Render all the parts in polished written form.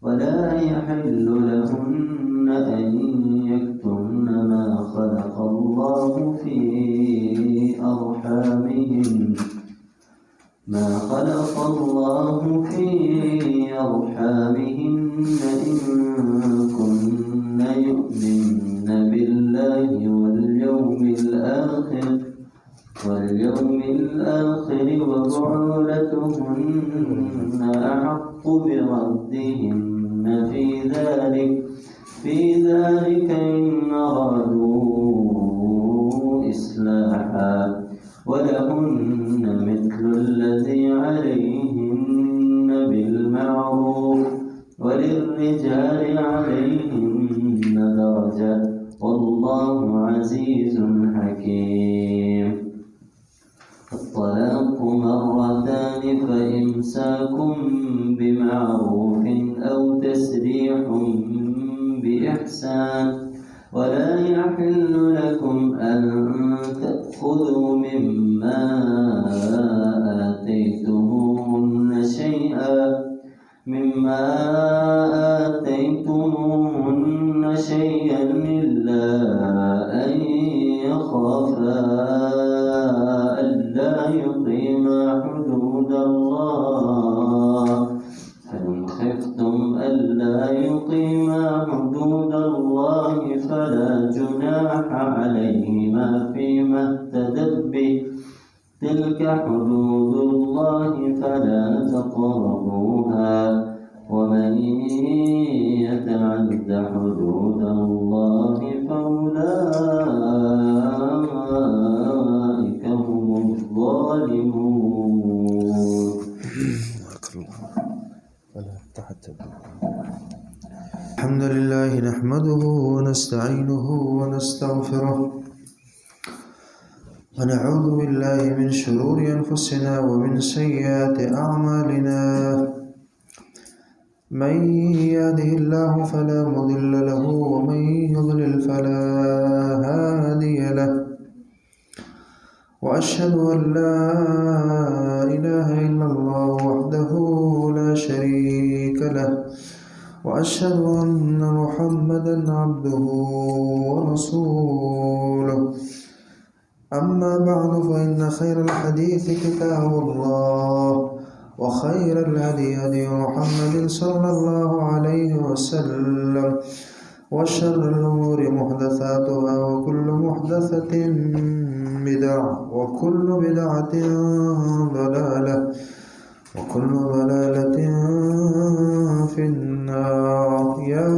ولا يحل لهن أن يكتمن ما خلق الله في أرحامهن إن كن يؤمن بالله واليوم الآخر وبعولتهن أحق بردهن في ذلك إن أرادوا إصلاحا ولهن مثل الذي عليهن بالمعروف وللرجال عليهن درجة والله عزيز حكيم. الطلاق مرتان فإمساك بمعروف أو تسريح بإحسان ولا يحل لكم أن تأخذوا مما آتيتموهن شيئا إلا أن يخافا ألا يقيما حدود الله فإن خفتم ألا يقيما حدود الله فلا جناح عليهما فيما افتدت به تلك حدود الله فلا تقربوها ومن يتعد حدود الله فأولئك هم الظالمون. الحمد لله نحمده ونستعينه ونستغفره ونعوذ بالله من شرور أنفسنا ومن سيئات أعمالنا من يهده الله فلا مضل له ومن يضلل فلا هادي له وأشهد أن لا إله إلا الله وحده لا شريك له وأشهد أن محمدا عبده ورسوله أما بعد فإن خير الحديث كتاب الله وخير الهدي هدي محمد صلى الله عليه وسلم وشر الأمور محدثاتها وكل محدثة بدعة وكل بدعة ضلالة وكل ضلالة في النار. يا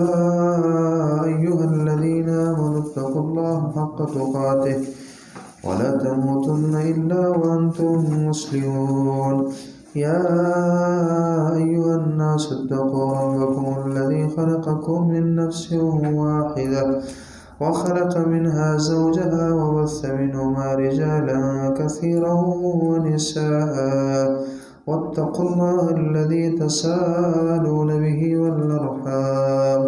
أيها الذين آمنوا اتقوا الله حق تقاته ولا تموتن إلا وأنتم مسلمون. يا أيها الناس اتقوا ربكم الذي خلقكم من نفس واحدة وخلق منها زوجها وبث منهما رجالا كثيرا ونساء واتقوا الله الذي تساءلون به والأرحام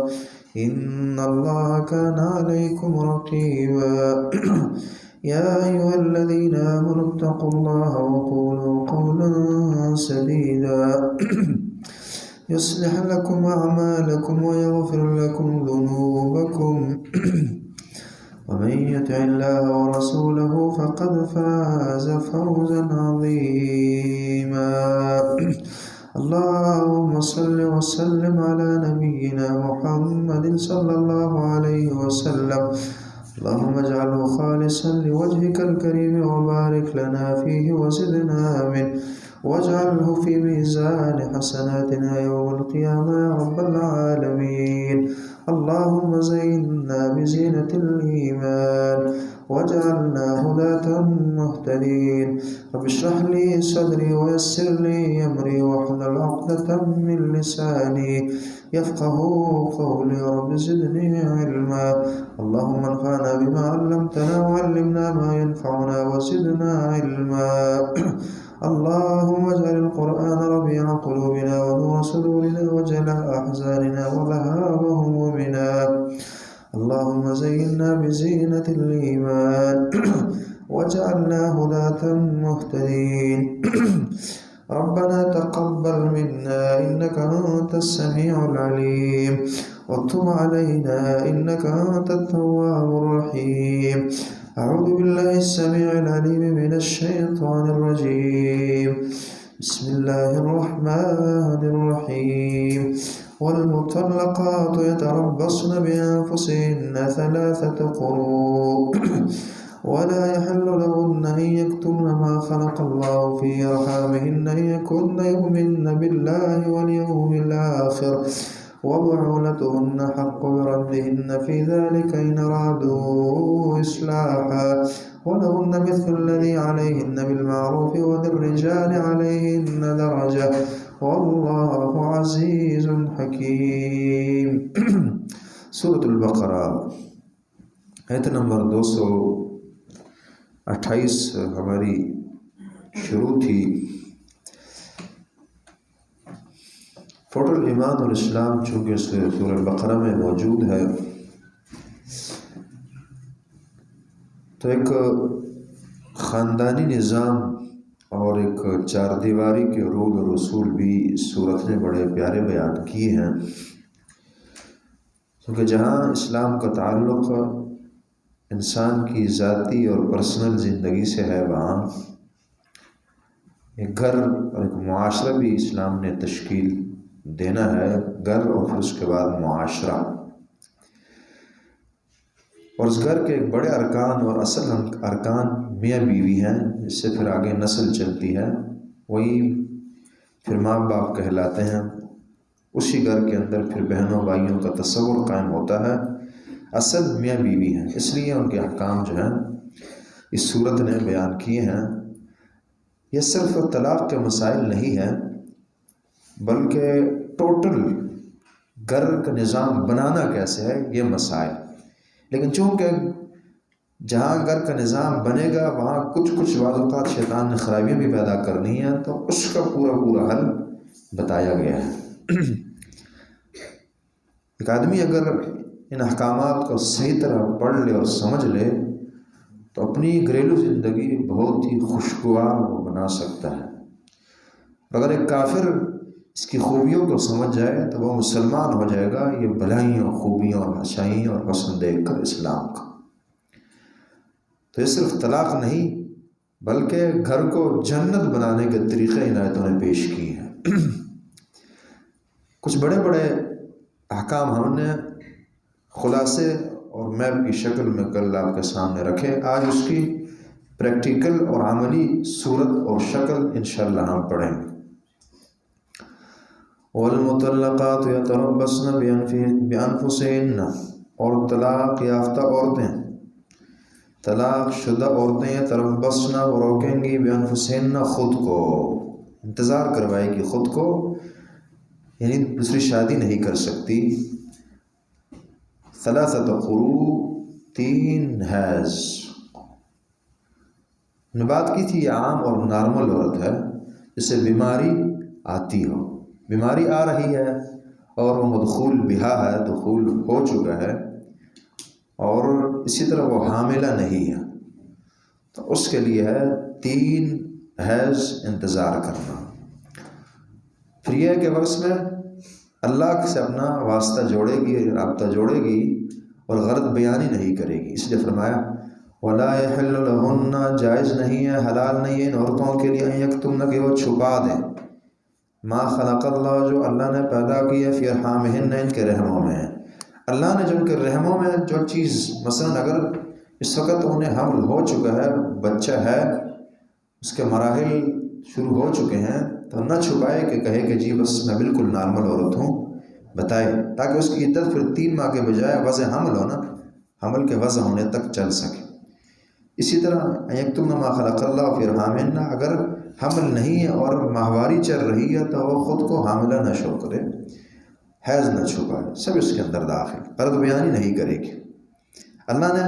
إن الله كان عليكم رقيبا. يا أيها الذين آمنوا اتقوا الله وقولوا قولا سديدا يصلح لكم أعمالكم ويغفر لكم ذنوبكم ومن يطع الله ورسوله فقد فاز فوزا عظيما. اللهم صل وسلم على نبينا محمد صلى الله عليه وسلم. اللهم اجعله خالصا لوجهك الكريم وبارك لنا فيه وزدنا منه واجعله في ميزان حسناتنا يوم القيامة يا رب العالمين. اللهم زينا بزينة الإيمان واجعلنا هداة مهتدين. رب اشرح لي صدري ويسر لي أمري واحلل عقدة من لساني يفقه قولي. رب زدني علما. اللهم انفعنا بما علمتنا وعلمنا ما ينفعنا وزدنا علما. اللهم اجعل القرآن ربيع قلوبنا ونور صدورنا وجلاء أحزاننا وذهاب همومنا. اللهم زينا بزينة الإيمان واجعلنا هداة مهتدين. ربنا تقبل منا إنك أنت السميع العليم وتب علينا إنك أنت التواب الرحيم. أعوذ بالله السميع العليم من الشيطان الرجيم. بسم الله الرحمن الرحيم. والمطلقات يتربصن بأنفسهن 3 قروء ولا يحل لهن أن يكتمن ما خلق الله في أرحامهن إن يكن يؤمن بالله واليوم الآخر وبعولتهن حق بردهن في ذلك إن أرادوا إصلاحا ولهن مثل الذي عليهن بالمعروف وللرجال عليهن درجة والله عزيز حكيم. سورة البقرہ آیت نمبر 228 ہماری شروع تھی. ٹوٹل ایمان اور اسلام چونکہ سورہ البقرہ میں موجود ہے تو ایک خاندانی نظام اور ایک 4 دیواری کے رول اور اصول بھی اس صورت نے بڑے پیارے بیان کیے ہیں. کیونکہ جہاں اسلام کا تعلق انسان کی ذاتی اور پرسنل زندگی سے ہے وہاں ایک گھر اور ایک معاشرہ بھی اسلام نے تشکیل دینا ہے. گھر اور پھر اس کے بعد معاشرہ، اور اس گھر کے ایک بڑے ارکان اور اصل ارکان میاں بیوی ہیں. اس سے پھر آگے نسل چلتی ہے، وہی پھر ماں باپ کہلاتے ہیں. اسی گھر کے اندر پھر بہنوں بھائیوں کا تصور قائم ہوتا ہے. اصل میاں بیوی ہیں، اس لیے ان کے احکام جو ہیں اس صورت نے بیان کیے ہیں. یہ صرف طلاق کے مسائل نہیں ہیں بلکہ ٹوٹل گھر کا نظام بنانا کیسے ہے یہ مسائل. لیکن چونکہ جہاں گھر کا نظام بنے گا وہاں کچھ بعض اوقات شیطان نے خرابیاں بھی پیدا کرنی ہیں تو اس کا پورا حل بتایا گیا ہے. ایک آدمی اگر ان احکامات کو صحیح طرح پڑھ لے اور سمجھ لے تو اپنی گھریلو زندگی بہت ہی خوشگوار وہ بنا سکتا ہے. اگر ایک کافر اس کی خوبیوں کو سمجھ جائے تو وہ مسلمان ہو جائے گا یہ بھلائیوں خوبیوں اور اچھائیوں اور حسن دیکھ کر اسلام کا. تو یہ صرف طلاق نہیں بلکہ گھر کو جنت بنانے کے طریقے ان آیتوں نے پیش کیے ہیں. کچھ بڑے احکام ہم نے خلاصے اور میپ کی شکل میں کل آپ کے سامنے رکھے. آج اس کی پریکٹیکل اور عملی صورت اور شکل انشاءاللہ ہم پڑھیں گے. والمطلقات یتربصن بانفسهن، اور طلاق یافتہ عورتیں، طلاق شدہ عورتیں یتربصن وہ روکیں گی بانفسهن خود کو، انتظار کروائے گی خود کو، یعنی دوسری شادی نہیں کر سکتی. 3 قروء 3 حیض. نے بات کی تھی یہ عام اور نارمل عورت ہے جسے بیماری آتی ہو، بیماری آ رہی ہے اور وہ مدخول بہا ہے، دخول ہو چکا ہے، اور اسی طرح وہ حاملہ نہیں ہے تو اس کے لیے ہے 3 حیض انتظار کرنا. پھر یہ ہے کہ بس میں اللہ سے اپنا واسطہ جوڑے گی، رابطہ جوڑے گی اور غلط بیانی نہیں کرے گی. اس لیے فرمایا وَلَا يَحِلُّ لَهُنَّ، جائز نہیں ہے، حلال نہیں ہے ان عورتوں کے لیے أَن يَكْتُمْنَ کہ وہ چھپا دیں ما خلق اللہ جو اللہ نے پیدا کی ہے فی ارحامہن ان کے رحموں میں. اللہ نے جو ان کے رحموں میں جو چیز، مثلا اگر اس وقت انہیں حمل ہو چکا ہے، بچہ ہے، اس کے مراحل شروع ہو چکے ہیں تو نہ چھپائے کہ کہے کہ جی بس میں بالکل نارمل عورت ہوں، بتائے، تاکہ اس کی عدت پھر 3 ماہ کے بجائے وضع حمل ہونا، حمل کے وضع ہونے تک چل سکے. اسی طرح یکتمن ما خلق اللہ فی ارحامہن، اگر حمل نہیں ہے اور ماہواری چل رہی ہے تو وہ خود کو حاملہ نہ شو کرے، حیض نہ چھپائے، سب اس کے اندر داخل، غلط بیانی نہیں کرے گی. اللہ نے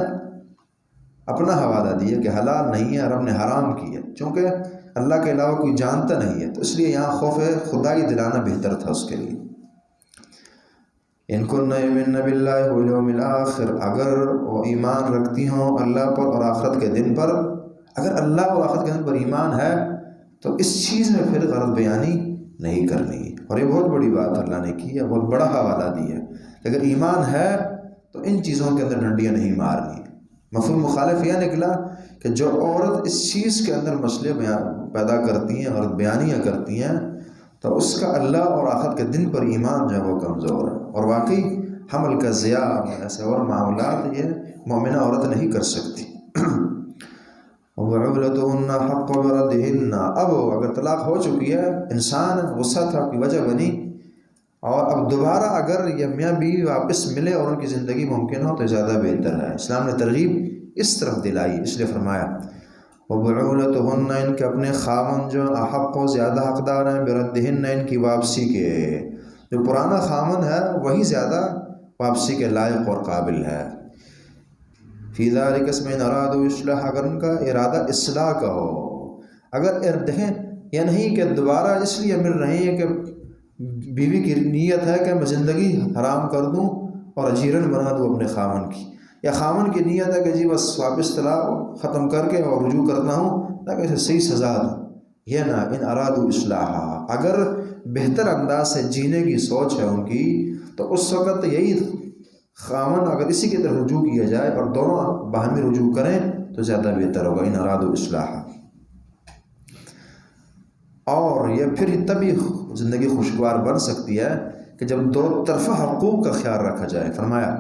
اپنا حوالہ دیا کہ حلال نہیں ہے، رب نے حرام کی ہے، چونکہ اللہ کے علاوہ کوئی جانتا نہیں ہے تو اس لیے یہاں خوف خدائی دلانا بہتر تھا اس کے لیے. ان کن یؤمن باللہ والیوم الآخر، اگر وہ ایمان رکھتی ہوں اللہ پر اور آخرت کے دن پر. اگر اللہ اور آخرت کے دن پر ایمان ہے تو تو اس چیز میں پھر غلط بیانی نہیں کرنی. اور یہ بہت بڑی بات اللہ نے کی ہے، بہت بڑا حوالہ دیا ہے کہ اگر ایمان ہے تو ان چیزوں کے اندر ڈنڈیاں نہیں مارنی. مفہوم مخالف یہ نکلا کہ جو عورت اس چیز کے اندر مسئلے پیدا کرتی ہیں اور بیانیاں کرتی ہیں تو اس کا اللہ اور آخرت کے دن پر ایمان جو ہے وہ کمزور ہے. اور واقعی حمل کا ضیاع ایسے اور معاملات یہ مومنہ عورت نہیں کر سکتی. وَعُولَتُهُنَّ حَقُّ بِرَدِّهِنَّ. اب اگر طلاق ہو چکی ہے، انسان غصہ تھا کی وجہ بنی، اور اب دوبارہ اگر یہ میاں بیوی واپس ملے اور ان کی زندگی ممکن ہو تو زیادہ بہتر ہے. اسلام نے ترغیب اس طرف دلائی، اس لیے فرمایا وَبُعُولَتُهُنَّ، ان کے اپنے خاوند جو احق و زیادہ حقدار ہیں، بِرَدِّهِنَّ ان کی واپسی کے. جو پرانا خاوند ہے وہی زیادہ واپسی کے لائق اور قابل ہے. فی ذالک اس میں ارادوا اصلاح، اگر ان کا ارادہ اصلاح کا ہو. اگر دیکھیں یہ نہیں کہ دوبارہ اس لیے مل رہے ہیں کہ بیوی کی نیت ہے کہ میں زندگی حرام کر دوں اور اجیرن بنا دوں اپنے خامن کی، یا خامن کی نیت ہے کہ جی بس واپس طلاق ختم کر کے اور رجوع کرتا ہوں تاکہ اسے صحیح سزا دوں. یہ نہ، ان ارادوا اصلاح، اگر بہتر انداز سے جینے کی سوچ ہے ان کی تو اس وقت یہی خامن اگر اسی کی طرف رجوع کیا جائے اور دونوں باہمی رجوع کریں تو زیادہ بہتر ہوگا. ان ارادوا اصلاح. اور یہ پھر تبھی زندگی خوشگوار بن سکتی ہے کہ جب دو طرفہ حقوق کا خیال رکھا جائے. فرمایا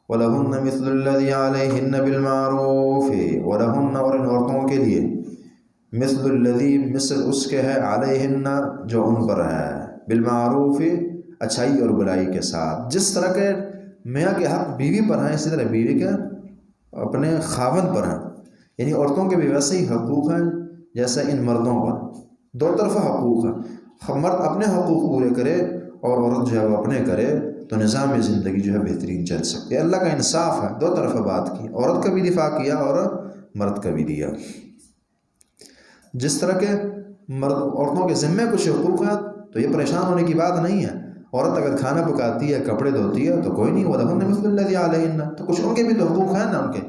وَلَهُنَّ مِثْلُ الَّذِي عَلَيْهِنَّ بِالْمَعْرُوفِ، وَلَهُنَّ اور ان عورتوں کے لیے مثل الذی مثل اس کے ہے علیہن جو ان پر ہے، بالمعروف اچھائی اور بلائی کے ساتھ. جس طرح کے میاں کے حق بیوی پر ہیں اسی طرح بیوی کے اپنے خاوند پر ہیں. یعنی عورتوں کے بھی ویسے ہی حقوق ہیں جیسا ان مردوں پر. دو طرفہ حقوق ہیں، مرد اپنے حقوق پورے کرے اور عورت جو ہے وہ اپنے کرے تو نظام زندگی جو ہے بہترین چل سکتی ہے. اللہ کا انصاف ہے، دو طرفہ بات کی، عورت کا بھی دفاع کیا اور مرد کا بھی دیا. جس طرح کے عورتوں کے ذمے کچھ حقوق ہیں تو یہ پریشان ہونے کی بات نہیں ہے. عورت اگر کھانا پکاتی ہے، کپڑے دھوتی ہے تو کوئی نہیں، وَلَهُنَّ مِثْلُ الَّذِي عَلَيْهِنَّ، تو کچھ ان کے بھی تو حقوق ہیں نا ان کے.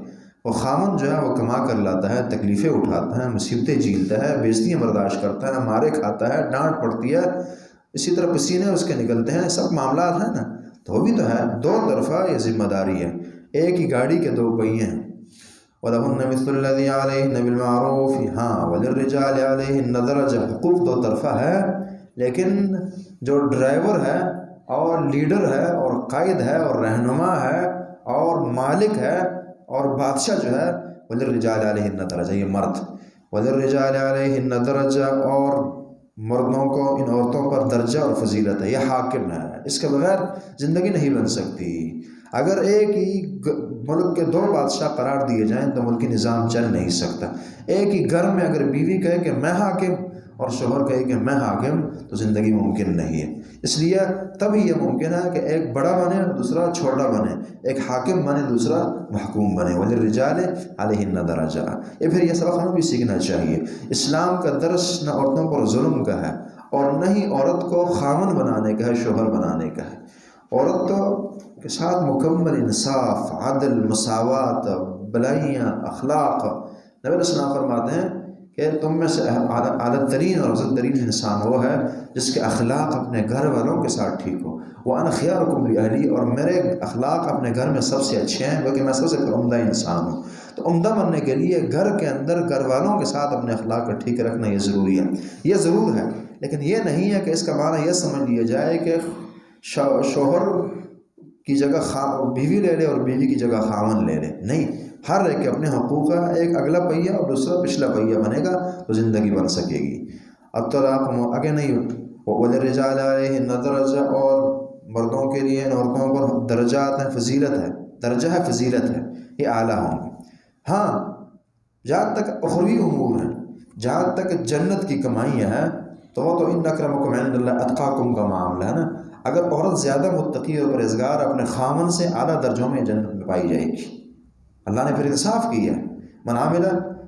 وہ خامن جو ہے وہ کما کر لاتا ہے، تکلیفیں اٹھاتا ہے، مصیبتیں جھیلتا ہے، بےزتیاں برداشت کرتا ہے، مارے کھاتا ہے، ڈانٹ پڑتی ہے، اسی طرح پسینے اس کے نکلتے ہیں، سب معاملات ہیں نا. تو وہ بھی تو ہے، دو طرفہ یہ ذمہ داری ہے، ایک ہی گاڑی کے دو پہیے ہیں. وَلَهُنَّ مِثْلُ الَّذِي عَلَيْهِنَّ بِالْمَعْرُوفِ. ہاں وَلِلرِّجَالِ عَلَيْهِنَّ دَرَجَةٌ، حقوق دو طرفہ ہے، لیکن جو ڈرائیور ہے اور لیڈر ہے اور قائد ہے اور رہنما ہے اور مالک ہے اور بادشاہ جو ہے، وَلِلرِّجَالِ عَلَيْهِنَّ دَرَجَةٌ، یہ مرد. وَلِلرِّجَالِ عَلَيْهِنَّ دَرَجَةٌ، اور مردوں کو ان عورتوں پر درجہ اور فضیلت ہے. یہ حاکم ہے، اس کے بغیر زندگی نہیں بن سکتی. اگر ایک ہی ملک کے دو بادشاہ قرار دیے جائیں تو ملکی نظام چل نہیں سکتا. ایک ہی گھر میں اگر بیوی کہے کہ میں حاکم اور شوہر کہے کہ میں حاکم تو زندگی ممکن نہیں ہے. اس لیے تبھی یہ ممکن ہے کہ ایک بڑا بنے اور دوسرا چھوٹا بنے، ایک حاکم بنے دوسرا محکوم بنے. وَلِلرِّجَالِ عَلَيْهِنَّ دَرَجَةٌ. یہ پھر یہ سبق ہمیں بھی سیکھنا چاہیے. اسلام کا درس نہ عورتوں پر ظلم کا ہے اور نہ ہی عورت کو خامن بنانے کا ہے، شوہر بنانے کا ہے. عورت تو کے ساتھ مکمل انصاف، عدل، مساوات، بلائیاں، اخلاق. نبی علیہ السلام فرماتے ہیں کہ تم میں سے اعلیٰ ترین اور افضل ترین انسان وہ ہے جس کے اخلاق اپنے گھر والوں کے ساتھ ٹھیک ہو. وَأَنَا خِيَارُكُمْ لِأَهْلِي، اور میرے اخلاق اپنے گھر میں سب سے اچھے ہیں بلکہ میں سب سے عمدہ انسان ہوں. تو عمدہ بننے کے لیے گھر کے اندر گھر والوں کے ساتھ اپنے اخلاق کو ٹھیک رکھنا یہ ضروری ہے. یہ ضرور ہے، لیکن یہ نہیں ہے کہ اس کا معنی یہ سمجھ لیا جائے کہ شوہر کی جگہ بیوی لے لے اور بیوی کی جگہ خاوند لے لے. نہیں، ہر ایک کے اپنے حقوق ہے. ایک اگلا پہیہ اور دوسرا پچھلا پہیہ بنے گا تو زندگی بن سکے گی. الطلاق آگے نہیں. وَلِلرِّجَالِ عَلَيْهِنَّ دَرَجَةٌ، اور مردوں کے لیے ان عورتوں پر درجات ہیں، فضیلت ہے. درجہ ہے، فضیلت ہے، یہ اعلیٰ ہوں گے. ہاں جہاں تک اخروی امور ہیں، جہاں تک جنت کی کمائیاں ہیں تو وہ تو ان اکرمکم عند اللہ اتقاکم کا معاملہ ہے نا. اگر عورت زیادہ متقی اور پرہیزگار اپنے خامن سے اعلیٰ درجوں میں جنت میں پائی جائے گی. اللہ نے پھر انصاف کیا ہے. من عمل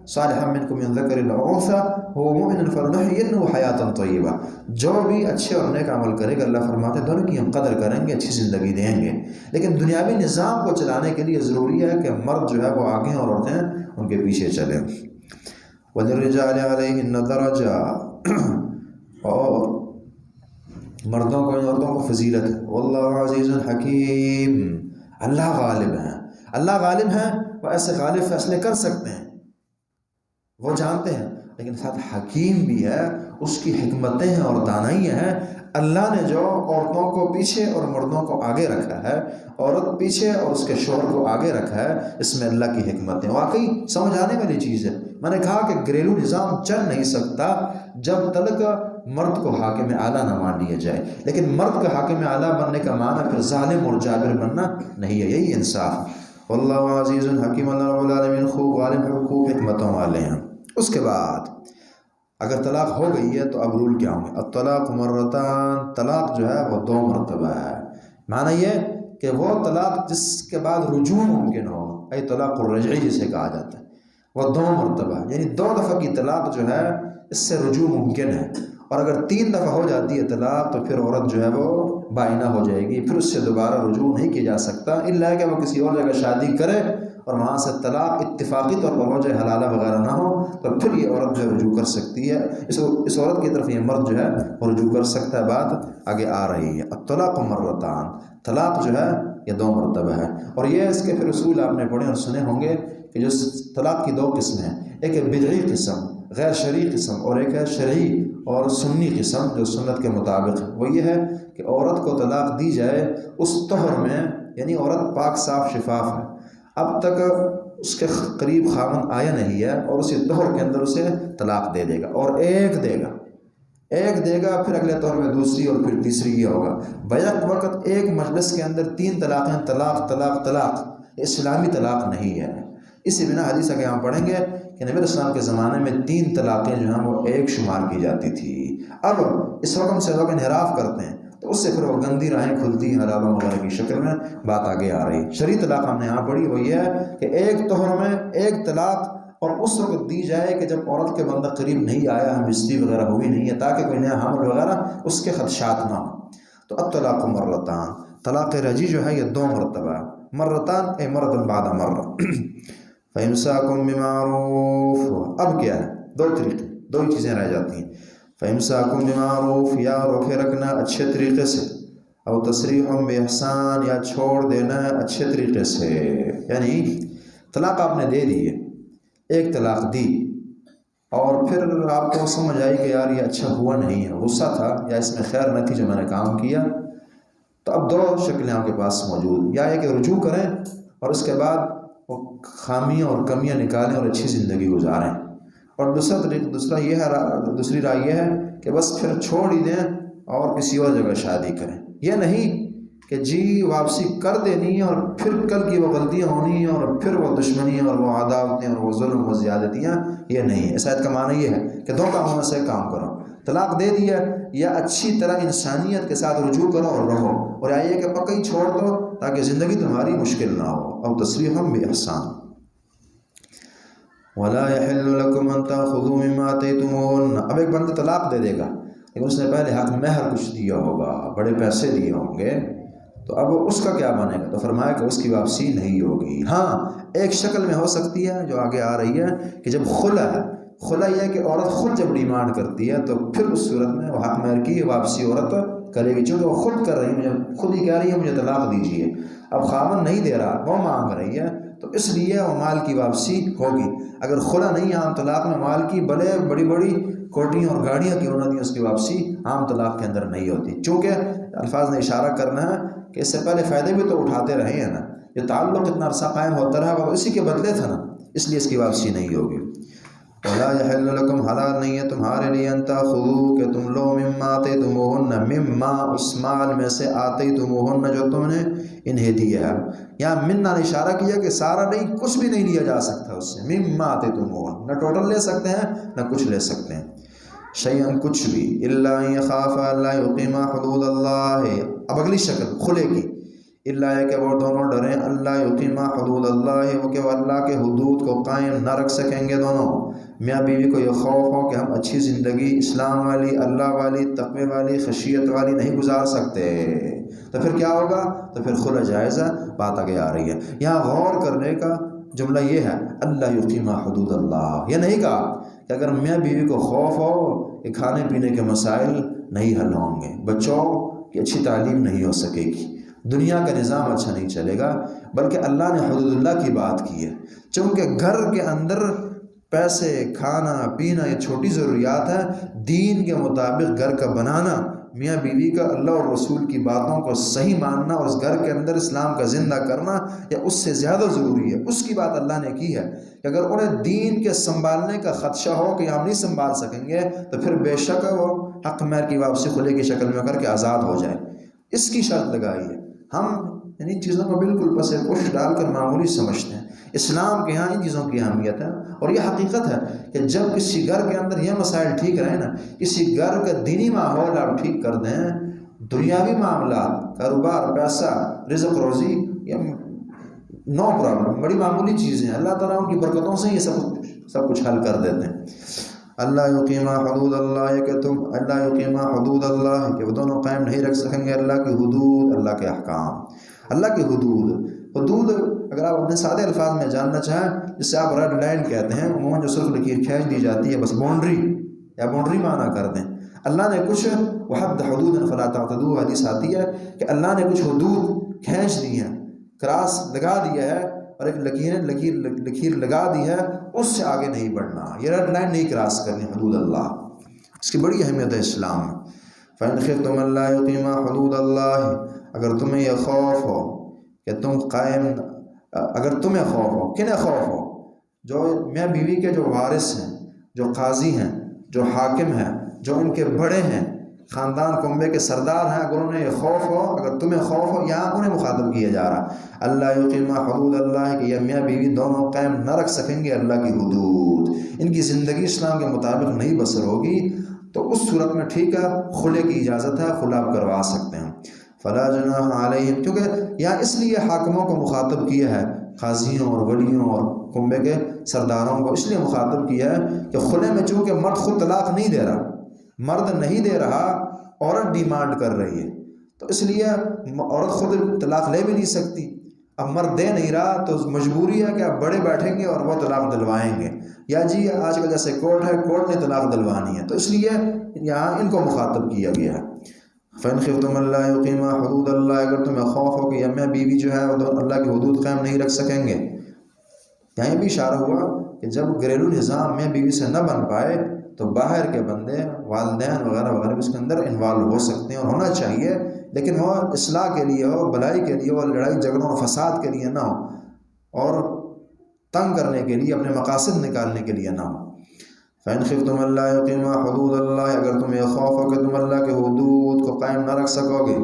صالحا منکم من ذکر او انثی وهو مؤمن فلنحینه حیاتا طیبہ. جو بھی اچھے اور نیک عمل کرے گا اللہ فرماتے ہیں دونوں کی ہم قدر کریں گے، اچھی زندگی دیں گے. لیکن دنیاوی نظام کو چلانے کے لیے ضروری ہے کہ مرد جو ہے وہ آگے اور عورتیں ان کے پیچھے چلیں. وَلِلرِّجَالِ عَلَيْهِنَّ دَرَجَةٌ، اور مردوں کو عورتوں کو فضیلت ہے. واللہ عزیز حکیم، اللہ غالب ہیں، اللہ غالب ہیں، وہ ایسے غالب فیصلے کر سکتے ہیں، وہ جانتے ہیں، لیکن ساتھ حکیم بھی ہے، اس کی حکمتیں ہیں اور دانائیاں ہیں. اللہ نے جو عورتوں کو پیچھے اور مردوں کو آگے رکھا ہے، عورت پیچھے اور اس کے شوہر کو آگے رکھا ہے، اس میں اللہ کی حکمتیں واقعی سمجھ آنے والی چیز ہے. میں نے کہا کہ گھریلو نظام چل نہیں سکتا جب تک مرد کو حاکم اعلیٰ نہ مان لیا جائے، لیکن مرد کا حاکم اعلیٰ بننے کا معنی پھر ظالم اور جابر بننا نہیں ہے. یہی انصاف. واللہ عزیز حکیم، اللہ رب العالمین خوب غالب ہے، خوب حکمتوں والے ہیں. اس کے بعد اگر طلاق ہو گئی ہے تو اب رول کیا ہوں گے؟ الطلاق مرتان، طلاق جو ہے وہ 2 مرتبہ ہے. معنی یہ کہ وہ طلاق جس کے بعد رجوع ممکن ہو، اے طلاق الرجعی جسے کہا جاتا ہے، وہ 2 مرتبہ، یعنی 2 دفعہ کی طلاق جو ہے اس سے رجوع ممکن ہے. اور اگر 3 دفعہ ہو جاتی ہے طلاق تو پھر عورت جو ہے وہ بائنہ ہو جائے گی، پھر اس سے دوبارہ رجوع نہیں کیا جا سکتا، الا کہ وہ کسی اور جگہ شادی کرے اور وہاں سے طلاق اتفاقی طور پر ہو جائے، حلالہ وغیرہ نہ ہو، تو پھر یہ عورت جو ہے رجوع کر سکتی ہے. اس عورت کی طرف یہ مرد جو ہے وہ رجوع کر سکتا ہے. بات آگے آ رہی ہے. الطلاق مرتان، طلاق جو ہے یہ 2 مرتبہ ہے. اور یہ اس کے پھر اصول آپ نے پڑھے اور سنے ہوں گے کہ جو طلاق کی 2 قسمیں ہیں، ایک ہے بدعی قسم، غیر شرعی قسم، اور ایک ہے شرعی اور سنی قسم جو سنت کے مطابق ہے. وہ یہ ہے کہ عورت کو طلاق دی جائے اس طہر میں، یعنی عورت پاک صاف شفاف ہے، اب تک اس کے قریب خاوند آیا نہیں ہے، اور اسی طہر کے اندر اسے طلاق دے دے گا، اور ایک دے گا، پھر اگلے طور میں دوسری اور پھر تیسری. یہ ہوگا بیک وقت ایک مجلس کے اندر 3 طلاقیں، طلاق طلاق طلاق. اسلامی طلاق نہیں ہے. اسی بنا حدیث کے ہم پڑھیں گے کہ نبی اسلام کے زمانے میں 3 طلاقیں جو ہیں وہ ایک شمار کی جاتی تھی. اب اس حکم سے لوگ انحراف کرتے ہیں تو اس سے پھر وہ گندی راہیں کھلتی ہیں حلالوں وغیرہ کی شکل میں. بات آگے آ رہی. شرعی طلاق ہم نے یہاں پڑھی، وہ یہ ہے کہ ایک طہر میں ایک طلاق، اور اس وقت دی جائے کہ جب عورت کے بندہ قریب نہیں آیا، ہمدردی وغیرہ ہوئی نہیں ہے، تاکہ کوئی نیا حمل وغیرہ اس کے خدشات نہ ہوں. تو الطلاق مرتان، طلاق رجعی جو ہے یہ 2 مرتبہ. مرتان اے مرتن بعد مرہ. فَإِمْسَاكُمْ بِمَعْرُوفٍ، اب کیا ہے؟ 2 طریقے، 2 ہی چیزیں رہ جاتی ہیں. فَإِمْسَاكُمْ بِمَعْرُوفٍ، یا روکے رکھنا اچھے طریقے سے، او تسریحٌ بِإِحْسَان، یا چھوڑ دینا اچھے طریقے سے. یعنی طلاق آپ نے دے دی ہے، ایک طلاق دی، اور پھر آپ کو سمجھ آئی کہ یار یہ اچھا ہوا نہیں ہے، غصہ تھا یا اس میں خیر نہ تھی جو میں نے کام کیا، تو اب 2 شکلیں آپ کے پاس موجود، یا یہ کہ رجوع کریں اور اس کے بعد وہ خامیاں اور کمیاں نکالیں اور اچھی زندگی گزاریں، اور دوسری رائے یہ ہے کہ بس پھر چھوڑ ہی دیں اور کسی اور جگہ شادی کریں. یہ نہیں کہ جی واپسی کر دینی ہے اور پھر کل کی وہ غلطیاں ہونی ہیں اور پھر وہ دشمنیاں اور وہ عداوتیں اور وہ ظلم و زیادتیاں، یہ نہیں ہے. اس آیت کا معنی یہ ہے کہ 2 کاموں میں سے کام کرو. طلاق دے دیا یا اچھی طرح انسانیت کے ساتھ رجوع کرو اور رہو، اور یا یہ کہ پکا ہی چھوڑ دو تاکہ زندگی تمہاری مشکل نہ ہو. اور تسریحٌ بِإِحْسَان. وَلَا يَحِلُّ لَكُمْ أَن تَأْخُذُوا مِمَّا آتَيْتُمُوهُنَّ. اب ایک بندہ طلاق دے دے گا لیکن اس نے پہلے حق مہر کچھ دیا ہوگا، بڑے پیسے دیے ہوں گے، تو اب اس کا کیا بنے گا؟ تو فرمایا کہ اس کی واپسی نہیں ہوگی. ہاں ایک شکل میں ہو سکتی ہے جو آگے آ رہی ہے کہ جب خلا ہے، خلا یہ ہے کہ عورت خود جب ڈیمانڈ کرتی ہے تو پھر اس صورت میں وہ حق مہر کی واپسی عورت کرے گی، چونکہ وہ خود کر رہی ہے، مجھے خود ہی کہہ رہی ہے مجھے طلاق دیجیے. اب خاوند نہیں دے رہا، وہ مانگ رہی ہے، تو اس لیے وہ مال کی واپسی ہوگی. اگر خلا نہیں عام طلاق میں مال کی بڑے بڑی بڑی کوٹیاں اور گاڑیاں کیوں نہ دیں، اس کی واپسی عام طلاق کے اندر نہیں ہوتی. چونکہ الفاظ نے اشارہ کرنا ہے کہ اس سے پہلے فائدے بھی تو اٹھاتے رہے ہیں نا، یہ تعلق اتنا عرصہ قائم ہوتا رہا وہ اسی کے بدلے تھا نا، اس لیے اس کی واپسی نہیں ہوگی. وَلَا يَحِلُّ لَكُمْ، حلال نہیں ہے تمہارے لیے، أَن تَأْخُذُوا کہ تم لو مِمَّا آتَيْتُمُوهُنَّ، مما اس مال میں سے، آتَيْتُمُوهُنَّ جو تم نے انہیں دیا ہے. یہاں منا نے اشارہ کیا کہ سارا نہیں، کچھ بھی نہیں لیا جا سکتا اس سے. مما آتَيْتُمُوهُنَّ، نہ ٹوٹل لے سکتے ہیں نہ کچھ لے سکتے ہیں. شیئن کچھ بھی، إِلَّا أَن يَخَافَ أَلَّا يُقِيمَا حُدُودَ اللَّهِ. اب اگلی شکل کھلے کی، اللہ ہے کہ وہ دونوں ڈریں، اللہ یقیما حدود اللہ، وہ کہ وہ اللہ کے حدود کو قائم نہ رکھ سکیں گے. دونوں میاں بیوی کو یہ خوف ہو کہ ہم اچھی زندگی اسلام والی، اللہ والی، تقوی والی، خشیت والی نہیں گزار سکتے، تو پھر کیا ہوگا؟ تو پھر خلا جائزہ. بات آگے آ رہی ہے. یہاں غور کرنے کا جملہ یہ ہے، اللہ یقیما حدود اللہ. یہ نہیں کہا کہ اگر میاں بیوی کو خوف ہو کہ کھانے پینے کے مسائل نہیں حل ہوں گے، بچوں کی اچھی تعلیم نہیں ہو سکے گی، دنیا کا نظام اچھا نہیں چلے گا، بلکہ اللہ نے حدود اللہ کی بات کی ہے۔ چونکہ گھر کے اندر پیسے، کھانا پینا یہ چھوٹی ضروریات ہیں، دین کے مطابق گھر کا بنانا، میاں بیوی کا اللہ اور رسول کی باتوں کو صحیح ماننا اور اس گھر کے اندر اسلام کا زندہ کرنا یا اس سے زیادہ ضروری ہے۔ اس کی بات اللہ نے کی ہے کہ اگر انہیں دین کے سنبھالنے کا خدشہ ہو کہ ہم نہیں سنبھال سکیں گے تو پھر بے شک وہ حق مہر کی واپسی خلے کی شکل میں کر کے آزاد ہو جائے، اس کی شرط لگائی ہے۔ ہم ان چیزوں کو بالکل پس پش ڈال کر معمولی سمجھتے ہیں، اسلام کے ہاں ان چیزوں کی اہمیت ہے، اور یہ حقیقت ہے کہ جب کسی گھر کے اندر یہ مسائل ٹھیک رہے نا، کسی گھر کا دینی ماحول آپ ٹھیک کر دیں، دنیاوی معاملات، کاروبار، پیسہ، رزق روزی، یہ نو پرابلم، بڑی معمولی چیزیں ہیں، اللہ تعالیٰ ان کی برکتوں سے یہ سب کچھ حل کر دیتے ہیں۔ اللہ یقیمہ حدود اللہ، کہ تم اللہ یقیمہ حدود اللہ، کہ وہ دونوں قائم نہیں رکھ سکیں گے اللہ کی حدود، اللہ کے احکام، اللہ کی حدود۔ حدود اگر آپ اپنے سادے الفاظ میں جاننا چاہیں، جس سے آپ ریڈ لائن کہتے ہیں، عموماً جو سرخ لکیر کھینچ دی جاتی ہے، بس باؤنڈری یا باؤنڈری معنی کر دیں۔ اللہ نے کچھ وحد حدود فلا تعتدوا، حدیث آتی ہے کہ اللہ نے کچھ حدود کھینچ دی ہیں، کراس لگا دیا ہے، اور ایک لکیر لگا دی ہے، اس سے آگے نہیں بڑھنا، یہ ریڈ لائن نہیں کراس کرنی، حدود اللہ، اس کی بڑی اہمیت ہے اسلام میں۔ فَإِنْ خِفْتُمْ أَلَّا يُقِيمَا حُدُودَ اللَّهِ، اگر تمہیں یہ خوف ہو کہ تم قائم، اگر تمہیں خوف ہو، کنہیں خوف ہو؟ جو میاں بیوی کے جو وارث ہیں، جو قاضی ہیں، جو حاکم ہیں، جو ان کے بڑے ہیں، خاندان کنبے کے سردار ہیں، اگر انہیں یہ خوف ہو، اگر تمہیں خوف ہو، یہاں انہیں مخاطب کیا جا رہا، اللہ یقیمہ حدود اللہ، کہ یہ میاں بیوی دونوں قائم نہ رکھ سکیں گے اللہ کی حدود، ان کی زندگی اسلام کے مطابق نہیں بسر ہوگی، تو اس صورت میں ٹھیک ہے، خلے کی اجازت ہے، خلا آپ کروا سکتے ہیں۔ فلا جناح علیہم، کیونکہ یہاں اس لیے حاکموں کو مخاطب کیا ہے، قاضیوں اور ولیوں اور کنبے کے سرداروں کو اس لیے مخاطب کیا ہے کہ خلے میں چونکہ مرد خود طلاق نہیں دے رہا، مرد نہیں دے رہا، عورت ڈیمانڈ کر رہی ہے، تو اس لیے عورت خود طلاق لے بھی نہیں سکتی، اب مرد دے نہیں رہا تو مجبوری ہے کہ اب بڑے بیٹھیں گے اور وہ طلاق دلوائیں گے، یا جی آج کل جیسے کورٹ ہے، کورٹ نے طلاق دلوانی ہے، تو اس لیے یہاں ان کو مخاطب کیا گیا ہے۔ فَإِنْ خِفْتُمْ أَلَّا يُقِيمَا حُدُودَ اللَّهِ، اگر تمہیں خوف ہو کہ یہ میاں بیوی جو ہے وہ اللہ کی حدود قائم نہیں رکھ سکیں گے، یہیں بھی اشارہ ہوا کہ جب گھریلو نظام میاں بیوی سے نہ بن پائے تو باہر کے بندے، والدین وغیرہ وغیرہ اس کے اندر انوالو ہو سکتے ہیں، اور ہونا چاہیے، لیکن وہ اصلاح کے لیے ہو، بھلائی کے لیے ہو، لڑائی جھگڑوں اور فساد کے لیے نہ ہو، اور تنگ کرنے کے لیے، اپنے مقاصد نکالنے کے لیے نہ ہو۔ فَإِنْ خِفْتُمْ أَلَّا يُقِيمَا حُدُودَ اللَّهِ، اگر تمہیں خوف ہو کہ تم اللہ کے حدود کو قائم نہ رکھ سکو گے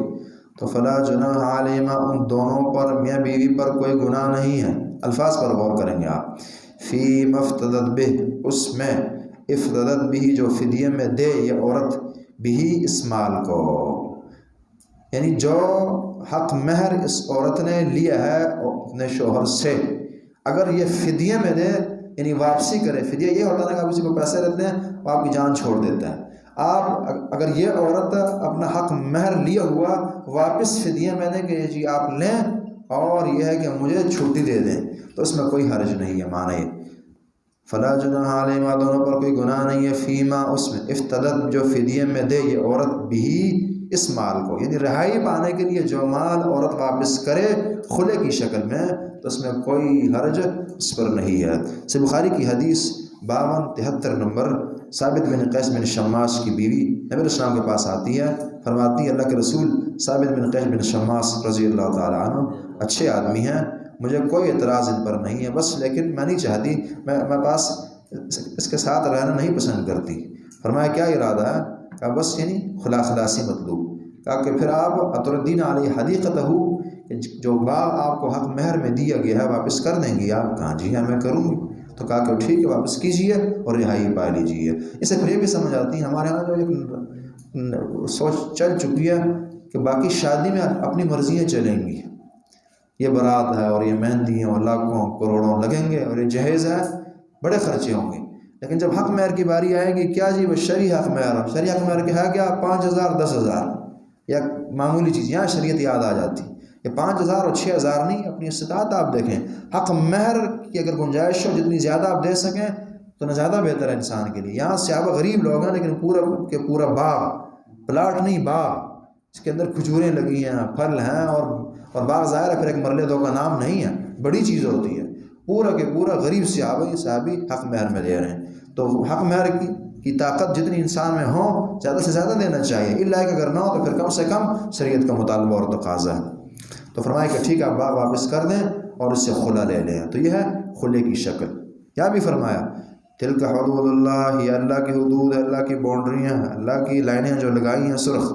تو فَلَا جُنَاحَ عَلَيْهِمَا، ان دونوں پر، میاں بیوی پر کوئی گناہ نہیں ہے۔ الفاظ پر غور کریں گے آپ، فی مفتدت بہ، اس میں، افتدت بھی جو فدیے میں دے یہ عورت، بھی اس مال کو، یعنی جو حق مہر اس عورت نے لیا ہے اپنے شوہر سے، اگر یہ فدیے میں دے، یعنی واپسی کرے، فدیہ یہ ہوتا ہے کہ آپ کسی کو پیسے دیتے ہیں وہ آپ کی جان چھوڑ دیتا ہے، آپ اگر یہ عورت اپنا حق مہر لیا ہوا واپس فدیے میں دیں کہ جی آپ لیں اور یہ ہے کہ مجھے چھٹی دے دیں، تو اس میں کوئی حرج نہیں ہے، معنی فلا جناح علیہما، دونوں پر کوئی گناہ نہیں ہے، فیما، اس میں، افتدت جو فدیے میں دے یہ عورت، بھی اس مال کو، یعنی رہائی پانے کے لیے جو مال عورت واپس کرے خلے کی شکل میں، تو اس میں کوئی حرج اس پر نہیں ہے۔ صحیح بخاری کی حدیث 5273 نمبر، ثابت بن قیس بن شماس کی بیوی نبی السلام کے پاس آتی ہے، فرماتی ہے اللہ کے رسول ثابت بن قیس بن شماس رضی اللہ تعالیٰ عنہ اچھے آدمی ہیں، مجھے کوئی اعتراض ان پر نہیں ہے، بس لیکن میں نہیں چاہتی، میں پاس اس کے ساتھ رہنا نہیں پسند کرتی۔ فرمایا کیا ارادہ ہے؟ کہا بس یعنی خلاصی مطلوب، کہا کہ پھر آپ اتردین علیہ حدیقتہ، جو باغ آپ کو حق مہر میں دیا گیا ہے واپس کر دیں گی آپ؟ کہا جی ہاں میں کروں گی، تو کہا کہ ٹھیک ہے واپس کیجئے اور رہائی پا لیجیے۔ اسے پھر یہ بھی سمجھ آتی ہے، ہمارے یہاں جو ایک سوچ چل چکی ہے کہ باقی شادی میں اپنی مرضیاں چلیں گی، یہ بارات ہے اور یہ مہندی اور لاکھوں کروڑوں لگیں گے اور یہ جہیز ہے، بڑے خرچے ہوں گے، لیکن جب حق مہر کی باری آئے گی، کیا جی وہ شرعی حق مہر کے ہے کیا 5000 10,000 یا معمولی چیز، یہاں شریعت یاد آ جاتی، یہ 5000 اور 6000 نہیں، اپنی استطاعت آپ دیکھیں، حق مہر کی اگر گنجائش ہو جتنی زیادہ آپ دے سکیں تو نہ زیادہ بہتر ہے انسان کے لیے. یہاں صحابہ غریب لوگ ہیں لیکن پورا کے پورا باغ، پلاٹ نہیں باغ، اس کے اندر کھجوریں لگی ہیں، پھل ہیں، اور باغ ظاہر ہے پھر ایک مرلے دو کا نام نہیں ہے، بڑی چیز ہوتی ہے. پورا کے پورا غریب صحابی حق مہر میں دے رہے ہیں. تو حق مہر کی طاقت جتنی انسان میں ہو زیادہ سے زیادہ دینا چاہیے، الا کہ اگر نہ ہو تو پھر کم سے کم شریعت کا مطالبہ اور تقاضا ہے. تو فرمایا کہ ٹھیک ہے آپ باغ واپس کر دیں اور اس سے خلا لے لیں. تو یہ ہے خلے کی شکل. یا بھی فرمایا تلک حدود اللہ، یہ اللہ کی حدود ہے، اللہ کی باؤنڈریاں ہیں، اللہ کی لائنیں جو لگائی ہیں سرخ،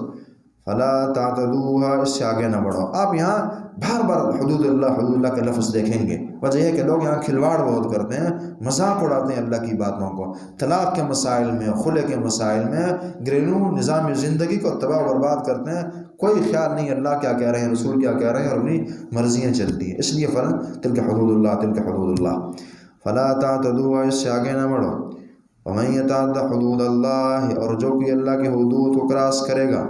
فلا تعتدوها، اس سے آگے نہ بڑھو. آپ یہاں بار بار حدود اللہ کے لفظ دیکھیں گے. وجہ یہ کہ لوگ یہاں کھلواڑ بہت کرتے ہیں، مذاق اڑاتے ہیں اللہ کی باتوں کو. طلاق کے مسائل میں، خلے کے مسائل میں، گھریلو نظام زندگی کو تباہ و برباد کرتے ہیں. کوئی خیال نہیں اللہ کیا کہہ رہے ہیں، رسول کیا کہہ رہے ہیں، اور اپنی مرضیاں چلتی ہیں. اس لیے تلک حدود اللہ، تلک حدود اللہ فلا تعتدوها، اس سے آگے نہ بڑھو. ومن یتعد حدود اللہ، اور جو کوئی اللہ کی حدود کو کراس کرے گا،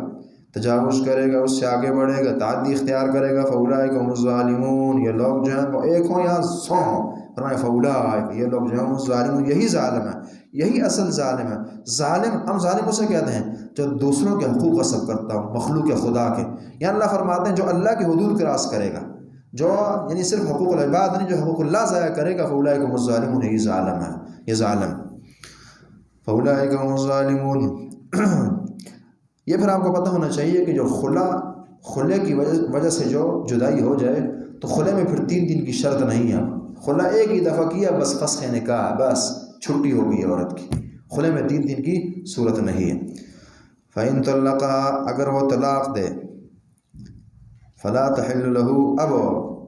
تجاوز کرے گا، اس سے آگے بڑھے گا، تعدی اختیار کرے گا، فاولئک هم الظالمون، یہ لوگ جو ہیں وہ ایک ہوں یا 100 ہوں. فرمائے فاولئک، یہ لوگ جو ہیں الظالمون، یہی ظالم ہے، یہی اصل ظالم ہے. ظالم ہم ظالم اسے کہتے ہیں جو دوسروں کے حقوق غصب کرتا ہوں، مخلوق خدا کے. یا اللہ فرماتے ہیں جو اللہ کی حدود کراس کرے گا، جو یعنی صرف حقوق العباد نہیں، جو حقوق اللہ ضائع کرے گا، فاولئک هم الظالمون، یہی ظالم ہے، یہ ظالم. فاولئک هم الظالمون. یہ پھر آپ کو پتہ ہونا چاہیے کہ جو خلے کی وجہ سے جو جدائی ہو جائے تو خلے میں پھر 3 دن کی شرط نہیں ہے. خلا ایک ہی دفعہ کیا بس فسخ نکاح، بس چھٹی ہو گئی عورت کی. خلے میں 3 دن کی صورت نہیں ہے. فَإِن طَلَّقَهَا، اگر وہ طلاق دے، فَلَا تَحِلُّ لَهُ، اب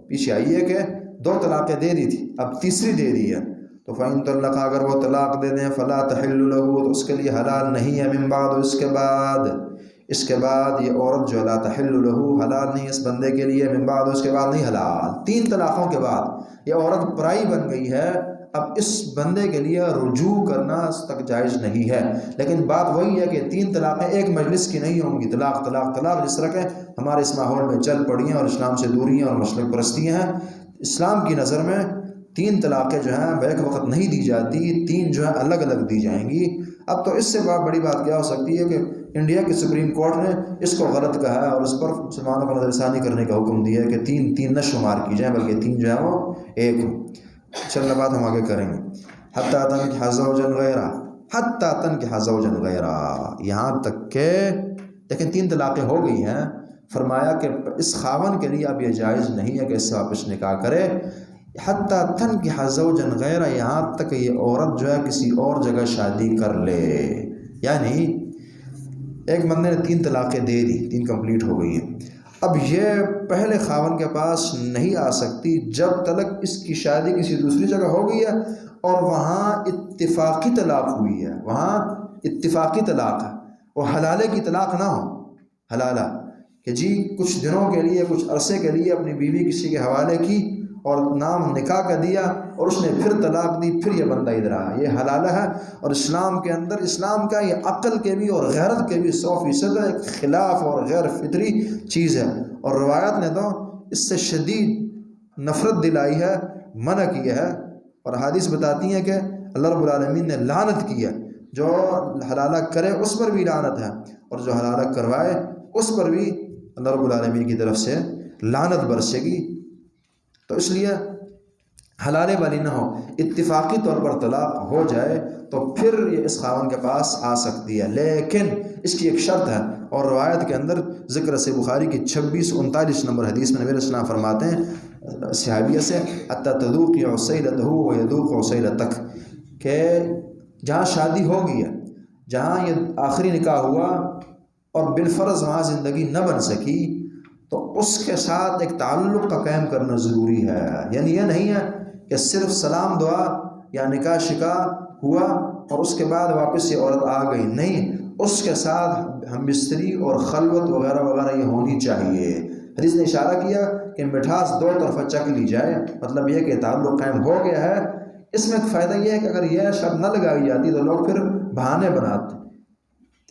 پیچھے آئیے کہ 2 طلاقیں دے دی تھی، اب تیسری دے دی ہے. تو فَإِن طَلَّقَهَا، اگر وہ طلاق دے دیں، فَلَا تَحِلُّ لَهُ، تو اس کے لیے حلال نہیں ہے، من بعد، اس کے بعد یہ عورت جو لا تحل لہو، حلال نہیں اس بندے کے لیے، من بعد، اس کے بعد نہیں حلال. 3 طلاقوں کے بعد یہ عورت پرائی بن گئی ہے، اب اس بندے کے لیے رجوع کرنا اس تک جائز نہیں ہے. لیکن بات وہی ہے کہ 3 طلاقیں ایک مجلس کی نہیں ہوں گی. طلاق طلاق طلاق جس طرح کہ ہمارے اس ماحول میں چل پڑی ہیں اور اسلام سے دوری ہیں اور مشرک پرستیاں ہیں. اسلام کی نظر میں 3 طلاقیں جو ہیں بیک وقت نہیں دی جاتی، 3 جو ہیں الگ الگ دی جائیں گی. اب تو اس سے بڑی بات کیا ہو سکتی ہے کہ انڈیا کی سپریم کورٹ نے اس کو غلط کہا ہے اور اس پر مسلمانوں کو نظر ثانی کرنے کا حکم دیا ہے کہ 3 نہ شمار کی جائیں، بلکہ 3 جو ہے وہ 1 ہو. چلنا بات ہم آگے کریں گے. حتیٰ تنکح زوجا غیرہ، حتیٰ تنکح زوجا غیرہ، یہاں تک کہ لیکن 3 طلاقیں ہو گئی ہیں. فرمایا کہ اس خاون کے لیے اب یہ جائز نہیں ہے کہ اس سے واپس نکاح کرے. حتیٰ تنکح زوجا غیرہ، یہاں تک یہ عورت جو ہے کسی اور جگہ شادی کر لے. یعنی ایک بندے نے 3 طلاقیں دے دی، 3 کمپلیٹ ہو گئی ہیں. اب یہ پہلے خاون کے پاس نہیں آ سکتی جب تک اس کی شادی کسی دوسری جگہ ہو گئی ہے اور وہاں اتفاقی طلاق ہوئی ہے، وہاں اتفاقی طلاق ہے، وہ حلالے کی طلاق نہ ہو. حلالہ کہ جی کچھ دنوں کے لیے، کچھ عرصے کے لیے اپنی بیوی کسی کے حوالے کی اور نام نکاح کا دیا اور اس نے پھر طلاق دی، پھر یہ بندہ ادھر آیا، یہ حلالہ ہے. اور اسلام کے اندر، اسلام کا یہ عقل کے بھی اور غیرت کے بھی 100% ایک خلاف اور غیر فطری چیز ہے. اور روایت نے تو اس سے شدید نفرت دلائی ہے، منع کیا ہے. اور حدیث بتاتی ہیں کہ اللہ رب العالمین نے لعنت کی ہے. جو حلالہ کرے اس پر بھی لعنت ہے، اور جو حلالہ کروائے اس پر بھی اللہ رب العالمین کی طرف سے لعنت برسے گی. تو اس لیے حلالے والی نہ ہو، اتفاقی طور پر طلاق ہو جائے تو پھر یہ اس خاون کے پاس آ سکتی ہے. لیکن اس کی ایک شرط ہے، اور روایت کے اندر ذکر سے بخاری کی 2639 نمبر حدیث میں نبی علیہ السلام فرماتے ہیں صحابیہ سے، حتی تذوقی عسیلتہ ویذوق عسیلتک، کہ جہاں شادی ہو گئی ہے، جہاں یہ آخری نکاح ہوا اور بالفرض وہاں زندگی نہ بن سکی، تو اس کے ساتھ ایک تعلق کا قائم کرنا ضروری ہے. یعنی یہ نہیں ہے کہ صرف سلام دعا یا نکاح شکا ہوا اور اس کے بعد واپس یہ عورت آ گئی، نہیں، اس کے ساتھ ہم بستری اور خلوت وغیرہ وغیرہ یہ ہونی چاہیے. حدیث نے اشارہ کیا کہ مٹھاس 2 طرفہ چکھ لی جائے، مطلب یہ کہ تعلق قائم ہو گیا ہے. اس میں ایک فائدہ یہ ہے کہ اگر یہ شرط نہ لگائی جاتی تو لوگ پھر بہانے بناتے،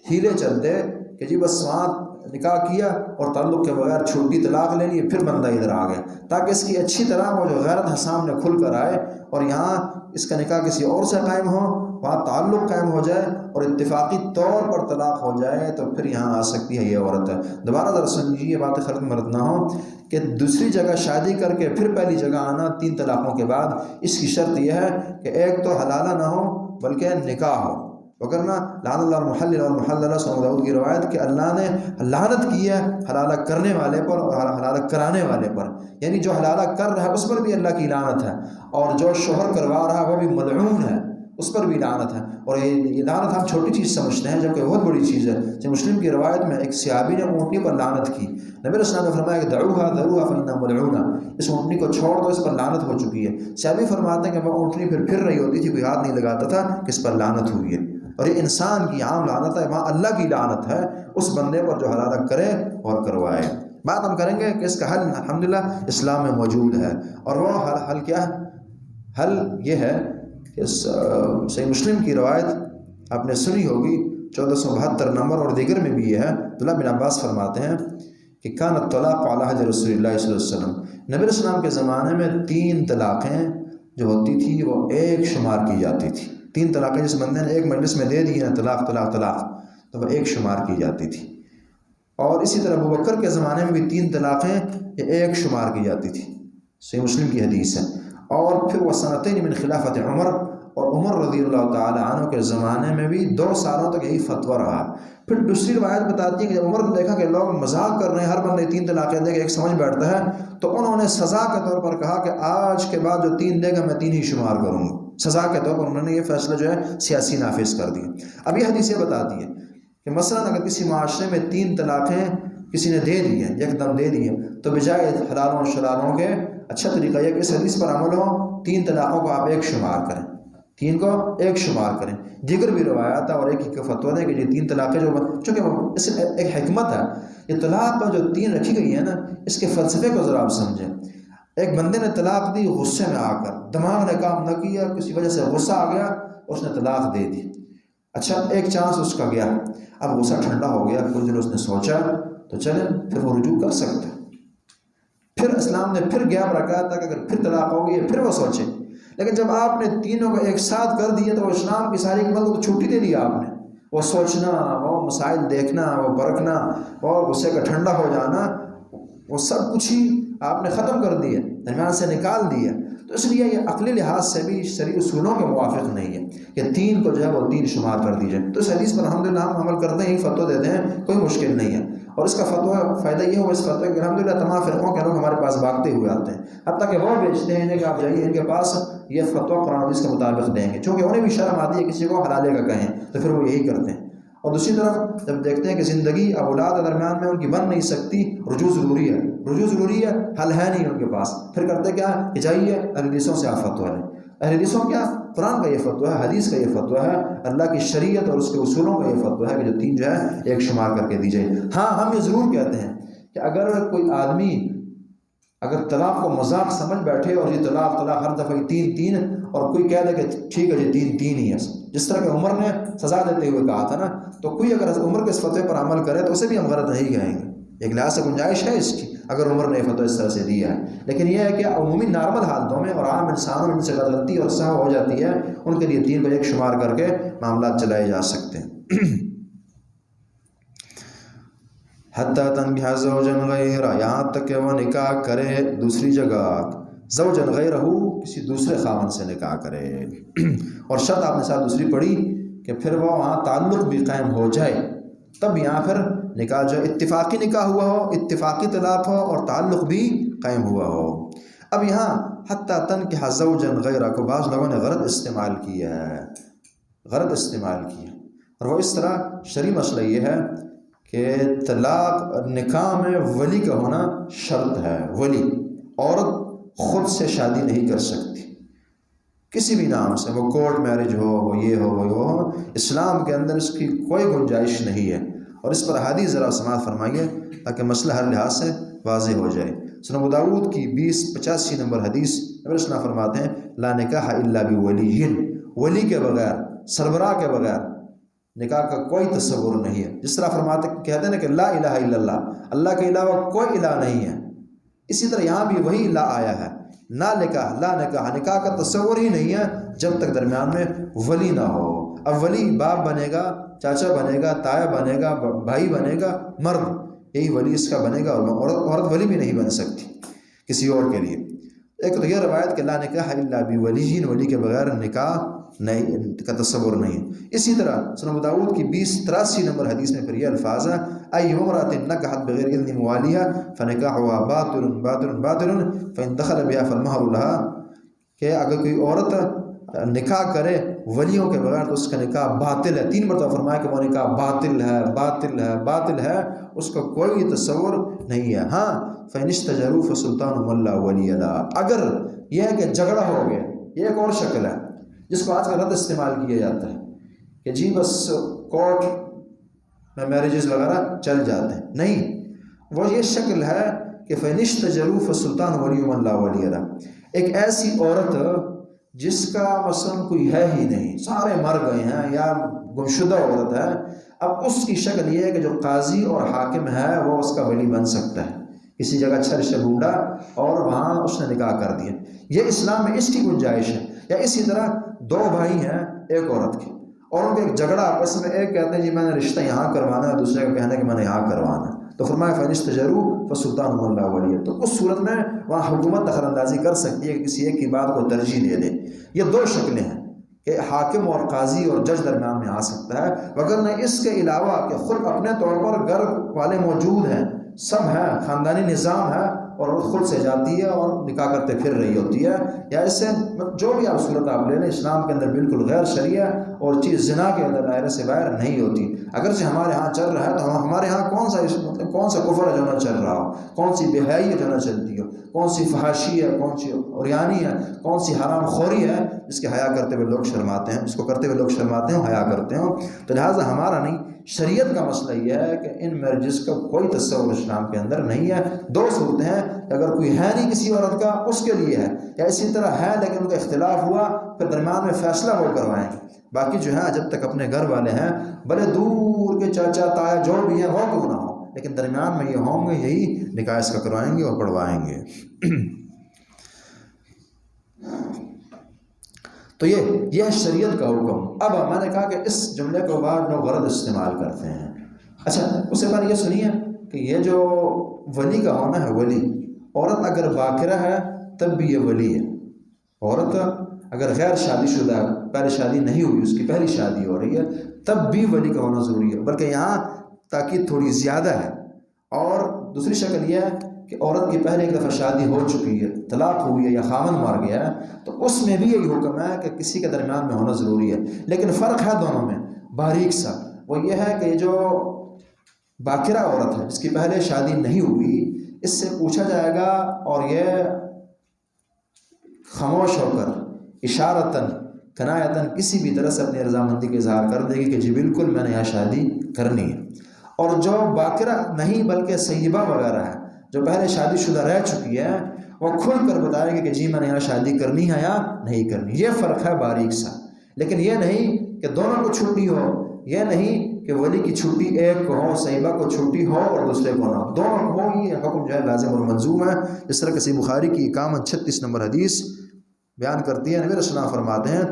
ہیلے چلتے کہ جی بس وہاں نکاح کیا اور تعلق کے بغیر چھوٹی طلاق لے لی، پھر بندہ ادھر آ گیا، تاکہ اس کی اچھی طرح وہ جو غیرت ہے سامنے کھل کر آئے، اور یہاں اس کا نکاح کسی اور سے قائم ہو، وہاں تعلق قائم ہو جائے اور اتفاقی طور پر طلاق ہو جائے، تو پھر یہاں آ سکتی ہے یہ عورت ہے۔ دوبارہ ذرا سمجھیے، یہ باتیں خرد مرد نہ ہو کہ دوسری جگہ شادی کر کے پھر پہلی جگہ آنا 3 طلاقوں کے بعد، اس کی شرط یہ ہے کہ ایک تو حلالہ نہ ہو بلکہ نکاح ہو، وگرنہ لعن اللہ المحلل والمحللہ، سنن داؤد کی روایت کہ اللہ نے لعنت کی ہے حلالہ کرنے والے پر اور حلالہ کرانے والے پر، یعنی جو حلالہ کر رہا ہے اس پر بھی اللہ کی لعنت ہے، اور جو شوہر کروا رہا ہے وہ بھی ملعون ہے، اس پر بھی لعنت ہے۔ اور یہ لعنت ہم چھوٹی چیز سمجھتے ہیں جبکہ بہت بڑی چیز ہے۔ جو مسلم کی روایت میں ایک صحابی نے اونٹنی پر لعنت کی، نبی علیہ السلام نے فرمایا کہ دعوها ذروها فإنها ملعونہ، اس اونٹنی کو چھوڑ دو، اس پر لعنت ہو چکی ہے۔ صحابی فرماتے ہیں کہ وہ اونٹنی پھر رہی ہوتی تھی، کوئی ہاتھ نہیں لگاتا تھا کہ اس پر لعنت ہوئی ہے، اور یہ انسان کی عام لعنت ہے، وہاں اللہ کی لعنت ہے اس بندے پر جو حلالہ کرے اور کروائے۔ بات ہم کریں گے کہ اس کا حل الحمدللہ اسلام میں موجود ہے، اور وہ حل کیا ہے؟ حل یہ ہے کہ صحیح مسلم کی روایت آپ نے سنی ہوگی 1472 نمبر، اور دیگر میں بھی یہ ہے، عبداللہ بن عباس فرماتے ہیں کہ کان الطلاق علی عہد رسول اللہ صلی اللہ علیہ وسلم، نبی علیہ السلام کے زمانے میں 3 طلاقیں جو ہوتی تھی وہ ایک شمار کی جاتی تھی۔ 3 طلاقیں جس بندے نے ایک مجلس میں دے دی ہیں طلاق طلاق طلاق، تو وہ ایک شمار کی جاتی تھی۔ اور اسی طرح ابوبکر کے زمانے میں بھی 3 طلاقیں یہ ایک شمار کی جاتی تھی، صحیح مسلم کی حدیث ہے۔ اور پھر وہ سنتین من خلافت عمر، اور عمر رضی اللہ تعالی عنہ کے زمانے میں بھی 2 سالوں تک یہی فتویٰ رہا۔ پھر دوسری روایت بتاتی ہے کہ جب عمر نے دیکھا کہ لوگ مذاق کر رہے ہیں، ہر بندے 3 طلاقیں دے کے ایک سمجھ بیٹھتا ہے، تو انہوں نے سزا کے طور پر کہا کہ آج کے بعد جو 3 دے گا میں 3 ہی شمار کروں گا، سزا کے طور پر انہوں نے یہ فیصلہ جو ہے سیاسی نافذ کر دیا۔ اب یہ حدیث یہ بتاتی ہے کہ مثلا اگر کسی معاشرے میں 3 طلاقیں کسی نے دے دی ہیں، یک دم دے دی ہیں، تو بجائے حلالوں اور شراروں کے اچھا طریقہ یہ کہ اس حدیث پر عمل ہو، 3 طلاقوں کو آپ ایک شمار کریں، 3 کو ایک شمار کریں۔ دیگر بھی روایات ہے اور ایک ہی فتویٰ ہے کہ یہ 3 طلاقیں جو، چونکہ اس ایک حکمت ہے، یہ طلاق جو 3 رکھی گئی ہے نا، اس کے فلسفے کو ذرا آپ سمجھیں۔ ایک بندے نے طلاق دی غصے میں آ کر، دماغ نے کام نہ کیا، کسی وجہ سے غصہ آ گیا، اس نے طلاق دے دی۔ اچھا ایک چانس اس کا گیا، اب غصہ ٹھنڈا ہو گیا، کچھ دن اس نے سوچا، تو چلے پھر وہ رجوع کر سکتا ہے۔ پھر اسلام نے پھر گیپ رکھا تھا کہ اگر پھر طلاق ہوگی پھر وہ سوچے، لیکن جب آپ نے تینوں کو ایک ساتھ کر دیا تو اسلام کی ساری حکمت کو چھٹی دے دیا آپ نے۔ وہ سوچنا، وہ مسائل دیکھنا، وہ پرکھنا، اور غصے کا ٹھنڈا ہو جانا، وہ سب کچھ ہی آپ نے ختم کر دیا، درمیان سے نکال دیا۔ تو اس لیے یہ عقلی لحاظ سے بھی شرعی اصولوں کے موافق نہیں ہے کہ 3 کو جو ہے وہ 3 شمار کر دی جائے۔ تو اس حدیث پر الحمدللہ ہم عمل کرتے ہیں، فتویٰ دیتے ہیں، کوئی مشکل نہیں ہے۔ اور اس کا فتویٰ فائدہ یہ ہو اس فتویٰ کہ الحمدللہ تمام فرقوں کے لوگ ہمارے پاس بھاگتے ہوئے آتے ہیں، حتیٰ کہ وہ بیچتے ہیں کہ آپ جائیے ان کے پاس، یہ فتویٰ قرآن حدیث کے مطابق دیں گے، چونکہ انہیں بھی شرم آتی ہے کسی کو حلالے کا کہیں، تو پھر وہ یہی کرتے ہیں۔ اور دوسری طرف جب دیکھتے ہیں کہ زندگی اب اولاد کے درمیان میں ان کی بن نہیں سکتی، رجوع ضروری ہے، رجوع ضروری ہے، حل ہے نہیں ان کے پاس، پھر کرتے کیا کہ جائیے اہل حدیثوں سے آپ فتویٰ لیں۔ اہل حدیثوں کیا؟ قرآن کا یہ فتویٰ ہے، حدیث کا یہ فتویٰ ہے، اللہ کی شریعت اور اس کے اصولوں کا یہ فتویٰ ہے کہ جو 3 جو ہے ایک شمار کر کے دی جائے۔ ہاں ہم یہ ضرور کہتے ہیں کہ اگر کوئی آدمی اگر طلاق کو مذاق سمجھ بیٹھے اور یہ طلاق ہر دفعہ 3 اور کوئی کہہ دے کہ ٹھیک ہے جی 3 ہی ہے، جس طرح کہ عمر نے سزا دیتے ہوئے کہا تھا نا، تو کوئی اگر عمر کے اس فتوے پر عمل کرے تو اسے بھی ہم غلط نہیں کہیں گے، ایک لحاظ سے گنجائش ہے اس کی اگر عمر نے فتویٰ اس طرح سے دیا ہے۔ لیکن یہ ہے کہ عمومی نارمل حالتوں میں اور عام انسانوں میں سے غلطی اور سہو ہو جاتی ہے، ان کے لیے 3 کو ایک شمار کر کے معاملات چلائے جا سکتے ہیں۔ حتیٰ تنکح زوجا غیرہ، یہاں تک کہ وہ نکاح کرے دوسری جگہ، زوجا غیرہ کسی دوسرے خاوند سے نکاح کرے، اور شرط آپ نے ساتھ دوسری پڑھی کہ پھر وہ وہاں تعلق بھی قائم ہو جائے، تب یہاں پھر نکاح جو اتفاقی نکاح ہوا ہو، اتفاقی طلاق ہو اور تعلق بھی قائم ہوا ہو۔ اب یہاں حتیٰ تنکح زوجا غیرہ کو بعض لوگوں نے غلط استعمال کیا ہے، غلط استعمال کیا، اور وہ اس طرح شرعی مسئلہ یہ ہے کہ طلاق نکاح میں ولی کا ہونا شرط ہے۔ ولی، عورت خود سے شادی نہیں کر سکتی کسی بھی نام سے، وہ کورٹ میرج ہو، وہ یہ ہو، وہ ہو، اسلام کے اندر اس کی کوئی گنجائش نہیں ہے۔ اور اس پر حدیث ذرا سماعت فرمائیے تاکہ مسئلہ ہر لحاظ سے واضح ہو جائے۔ سنن ابو داؤد کی 2085 نمبر حدیث، نبی صلی اللہ علیہ وسلم فرماتے ہیں لا نکاح الا بولی، ولی کے بغیر، سربراہ کے بغیر نکاح کا کوئی تصور نہیں ہے. جس طرح کہتے ہیں نا کہ لا الہ الا اللہ، اللہ کے علاوہ کوئی الہ نہیں ہے، اسی طرح یہاں بھی وہی لا آیا ہے. لا نکاح، نکاح کا تصور ہی نہیں ہے جب تک درمیان میں ولی نہ ہو. اب ولی باپ بنے گا، چاچا بنے گا، تایا بنے گا، بھائی بنے گا، مرد یہی ولی اس کا بنے گا، اور عورت ولی بھی نہیں بن سکتی کسی اور کے لیے. ایک تو یہ روایت کہ لا نکاح الا بولی، ولی کے بغیر نکاح نہیں کا تصور نہیں. اسی طرح سنن ابو داؤد کی 2083 نمبر حدیث میں پھر یہ الفاظ ہے ای امرأۃ نکحت بغیر اذن موالیا فنکاحها باطل باطل باطل فان دخل بها فالمہر لها، کہ اگر کوئی عورت نکاح کرے ولیوں کے بغیر تو اس کا نکاح باطل ہے. 3 مرتبہ فرمایا کہ وہ نکاح باطل ہے، باطل ہے، باطل ہے، اس کا کوئی تصور نہیں ہے. ہاں فإن استجروا فسلطان من لا ولی له، اگر یہ ہے کہ جھگڑا ہو گیا، یہ ایک اور شکل ہے جس کو آج کل رد استعمال کیا جاتا ہے کہ جی بس کورٹ میں میرجز وغیرہ چل جاتے ہیں. نہیں، وہ یہ شکل ہے کہ فإن استجروا فسلطان ولی من لا ولی له، ایک ایسی عورت جس کا مثلا کوئی ہے ہی نہیں، سارے مر گئے ہیں یا گمشدہ عورت ہے، اب اس کی شکل یہ ہے کہ جو قاضی اور حاکم ہے وہ اس کا ولی بن سکتا ہے. کسی جگہ چھر ڈھونڈا اور وہاں اس نے نکاح کر دیا، یہ اسلام میں اس کی گنجائش ہے. یا اسی طرح 2 بھائی ہیں ایک عورت کے، اور ان کا ایک جھگڑا آپس میں، ایک کہتے ہیں جی میں نے رشتہ یہاں کروانا ہے، دوسرے کا کہنا ہے کہ میں نے یہاں کروانا ہے، تو فرمایا فإن استجروا فسلطان من لا ولی، تو اس صورت میں وہاں حکومت دخل اندازی کر سکتی ہے کہ کسی ایک کی بات کو ترجیح دے دے. یہ 2 شکلیں ہیں کہ حاکم اور قاضی اور جج درمیان میں آ سکتا ہے. وگرنہ اس کے علاوہ کہ خود اپنے طور پر گھر والے موجود ہیں، سب ہیں، خاندانی نظام ہے، اور وہ خود سے جاتی ہے اور نکاح کرتے پھر رہی ہوتی ہے، یا اس سے جو بھی آپ صورت آپ لے لیں اسلام کے اندر بالکل غیر شرعی ہے اور چیز زنا کے اندر دائرے سے باہر نہیں ہوتی. اگرچہ ہمارے ہاں چل رہا ہے تو ہمارے ہاں کون سا کفر ہے جو نہ چل رہا ہو، کون سی بے حیائی ہے جو نہ چلتی ہو، کون سی فحاشی ہے، کون سی عریانی ہے، کون سی حرام خوری ہے جس کے حیا کرتے ہوئے لوگ شرماتے ہیں، جس کو کرتے ہوئے لوگ شرماتے ہیں، حیا کرتے ہیں. تو لہٰذا ہمارا نہیں، شریعت کا مسئلہ یہ ہے کہ ان میرجز کا کوئی تصور اسلام کے اندر نہیں ہے. 2 صورتیں ہیں کہ اگر کوئی ہے نہیں کسی عورت کا اس کے لیے ہے، یا اسی طرح ہے لیکن ان کا اختلاف ہوا پھر درمیان میں فیصلہ وہ کروائیں گے. باقی جو ہے جب تک اپنے گھر والے ہیں، بڑے دور کے چاچا تایا جو بھی ہیں وہ کیوں نہ ہو، لیکن درمیان میں یہ ہوں گے، یہی نکاح اس کا کروائیں گے اور پڑھوائیں گے. تو یہ ہے شریعت کا حکم. اب میں نے کہا کہ اس جملے کو بعد لوگ غلط استعمال کرتے ہیں. اچھا اس سے بعد یہ سنیے کہ یہ جو ولی کا ہونا ہے، ولی، عورت اگر باکرہ ہے تب بھی یہ ولی ہے. عورت اگر غیر شادی شدہ ہے، پہلے شادی نہیں ہوئی، اس کی پہلی شادی ہو رہی ہے، تب بھی ولی کا ہونا ضروری ہے. بلکہ یہاں تاکید تھوڑی زیادہ ہے. اور دوسری شکل یہ ہے کہ عورت کی پہلے ایک دفعہ شادی ہو چکی ہے، طلاق ہوئی ہے یا خامن مار گیا ہے، تو اس میں بھی یہی حکم ہے کہ کسی کے درمیان میں ہونا ضروری ہے. لیکن فرق ہے دونوں میں باریک سا، وہ یہ ہے کہ جو باکرہ عورت ہے جس کی پہلے شادی نہیں ہوئی، اس سے پوچھا جائے گا اور یہ خاموش ہو کر اشارتاً کنایتاً کسی بھی طرح سے اپنی رضامندی کا اظہار کر دے گی کہ جی بالکل میں نے یہاں شادی کرنی ہے. اور جو باکرہ نہیں بلکہ سیبہ وغیرہ ہے، جو پہلے شادی شدہ رہ چکی ہے، وہ کھل کر بتائے گی کہ جی میں نے یہاں شادی کرنی ہے یا نہیں کرنی. یہ فرق ہے باریک سا. لیکن یہ نہیں کہ دونوں کو چھٹی ہو، یہ نہیں کہ ولی کی چھٹی ایک کو ہو، سیبہ کو چھٹی ہو اور دوسرے کو نہ ہو، دونوں کو ہو. یہ حکم جو ہے لازم اور منظوم ہے. اس طرح کسی بخاری کی 5136 نمبر حدیث بیان کرتی ہے، نبی رسول اللہ فرماتے ہیں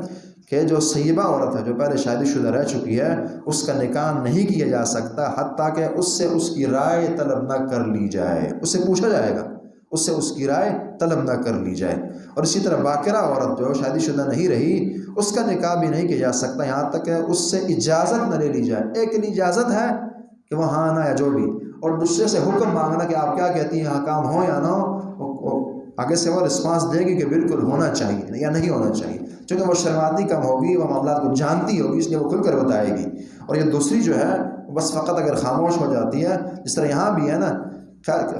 کہ جو سیبہ عورت ہے جو پہلے شادی شدہ رہ چکی ہے، اس کا نکاح نہیں کیا جا سکتا حتیٰ کہ اس سے اس کی رائے طلب نہ کر لی جائے. اس سے پوچھا جائے گا، اس سے اس کی رائے طلب نہ کر لی جائے. اور اسی طرح باکرہ عورت جو شادی شدہ نہیں رہی، اس کا نکاح بھی نہیں کیا جا سکتا یہاں تک کہ اس سے اجازت نہ لے لی جائے. ایک لیے اجازت ہے کہ وہ ہاں نہ یا جو بھی، اور دوسرے سے حکم مانگنا کہ آپ کیا کہتی ہیں، یہاں کام ہو یا نہ ہو. آگے سے وہ رسپانس دے گی کہ بالکل ہونا چاہیے یا نہیں ہونا چاہیے، چونکہ وہ شرماتی کم ہوگی، وہ معاملات کو جانتی ہوگی، اس لیے وہ کھل کر بتائے گی. اور یہ دوسری جو ہے بس فقط اگر خاموش ہو جاتی ہے، جس طرح یہاں بھی ہے نا،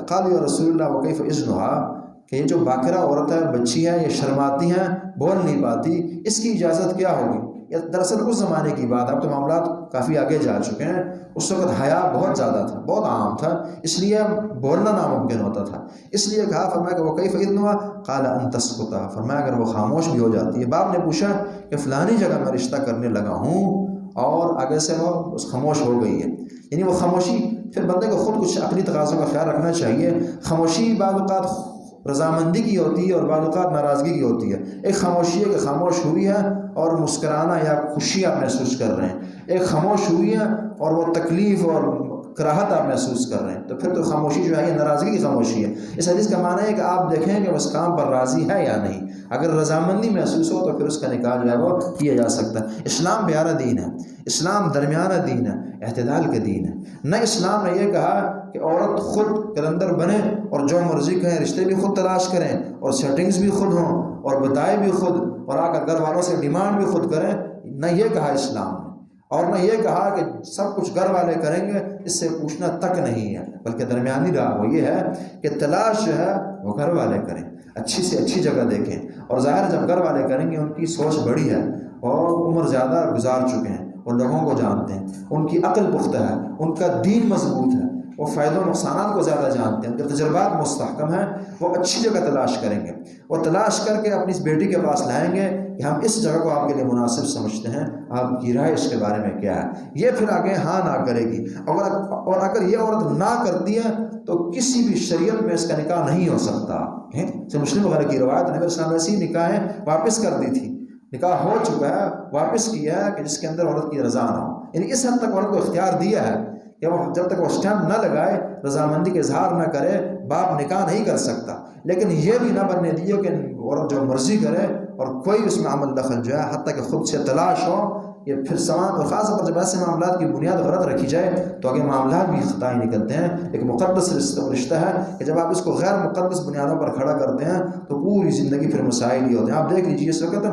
قال یا رسول اللہ وکیف اذنها، کہ یہ جو باکرہ عورت ہے، بچی ہے، یہ شرماتی ہیں، بول نہیں پاتی، اس کی اجازت کیا ہوگی؟ یہ دراصل اس زمانے کی بات ہے، اب تو معاملات کافی آگے جا چکے ہیں. اس وقت حیا بہت زیادہ تھا، بہت عام تھا، اس لیے بولنا ناممکن ہوتا تھا. اس لیے کہا، فرمایا کہ وکیف اذنها قال ان تسکت، فرمایا اگر وہ خاموش بھی ہو جاتی ہے. باپ نے پوچھا کہ فلانی جگہ میں رشتہ کرنے لگا ہوں اور آگے سے وہ خاموش ہو گئی ہے. یعنی وہ خاموشی پھر بندے کو خود کچھ عقلی تقاضوں کا خیال رکھنا چاہیے. خاموشی بعض اوقات رضامندی کی ہوتی ہے اور بعض اوقات ناراضگی کی ہوتی ہے. ایک خاموشی ہے کہ خاموش ہوئی ہے اور مسکرانا یا خوشی آپ محسوس کر رہے ہیں. ایک خاموش ہوئی ہے اور وہ تکلیف اور کراہت آپ محسوس کر رہے ہیں. تو پھر تو خاموشی جو ہے یہ ناراضگی کی خاموشی ہے. اس حدیث کا معنی ہے کہ آپ دیکھیں کہ اس کام پر راضی ہے یا نہیں. اگر رضامندی محسوس ہو تو پھر اس کا نکاح جو ہے وہ کیا جا سکتا ہے. اسلام پیارا دین ہے. اسلام درمیانہ دین ہے، اعتدال کا دین ہے. نہ اسلام نے یہ کہا کہ عورت خود کلندر بنے اور جو مرضی کہیں، رشتے بھی خود تلاش کریں اور سیٹنگز بھی خود ہوں اور بتائے بھی خود اور آ کر گھر والوں سے ڈیمانڈ بھی خود کریں. نہ یہ کہا اسلام نے، اور نہ یہ کہا کہ سب کچھ گھر والے کریں گے، اس سے پوچھنا تک نہیں ہے. بلکہ درمیانی راہ وہ یہ ہے کہ تلاش جو ہے وہ گھر والے کریں، اچھی سے اچھی جگہ دیکھیں. اور ظاہر جب گھر والے کریں گے، ان کی سوچ بڑی ہے اور عمر زیادہ گزار چکے ہیں اور لوگوں کو جانتے ہیں، ان کی عقل پختہ ہے، ان کا دین مضبوط ہے، وہ فائدہ و نقصانات کو زیادہ جانتے ہیں، ان کے تجربات مستحکم ہیں. وہ اچھی جگہ تلاش کریں گے، وہ تلاش کر کے اپنی اس بیٹی کے پاس لائیں گے کہ ہم اس جگہ کو آپ کے لیے مناسب سمجھتے ہیں، آپ کی رائے اس کے بارے میں کیا ہے. یہ پھر آگے ہاں نہ کرے گی. اور اگر یہ عورت نہ کرتی ہے تو کسی بھی شریعت میں اس کا نکاح نہیں ہو سکتا. مسلم وغیرہ کی روایت نبی اسلام نے ایسی نکاحیں واپس کر دی تھی. نکاح ہو چکا ہے، واپس کیا ہے کہ جس کے اندر عورت کی رضا نہ ہو. یعنی اس حد تک عورت کو اختیار دیا ہے کہ وہ جب تک وہ اسٹیمپ نہ لگائے، رضامندی کے اظہار نہ کرے، باپ نکاح نہیں کر سکتا. لیکن یہ بھی نہ بننے دیے کہ عورت جو مرضی کرے اور کوئی اس میں عمل دخل جو ہے حتیٰ کہ خود سے تلاش ہو. یہ پھر سامان، اور خاص طور پر جب ایسے معاملات کی بنیاد غلط رکھی جائے تو آگے معاملات بھی خطائی نکلتے ہیں. ایک مقدس رشتہ ہے کہ جب آپ اس کو غیر مقدس بنیادوں پر کھڑا کرتے ہیں تو پوری زندگی پھر مسائل ہی ہوتے ہیں. آپ دیکھ لیجیے اس وقت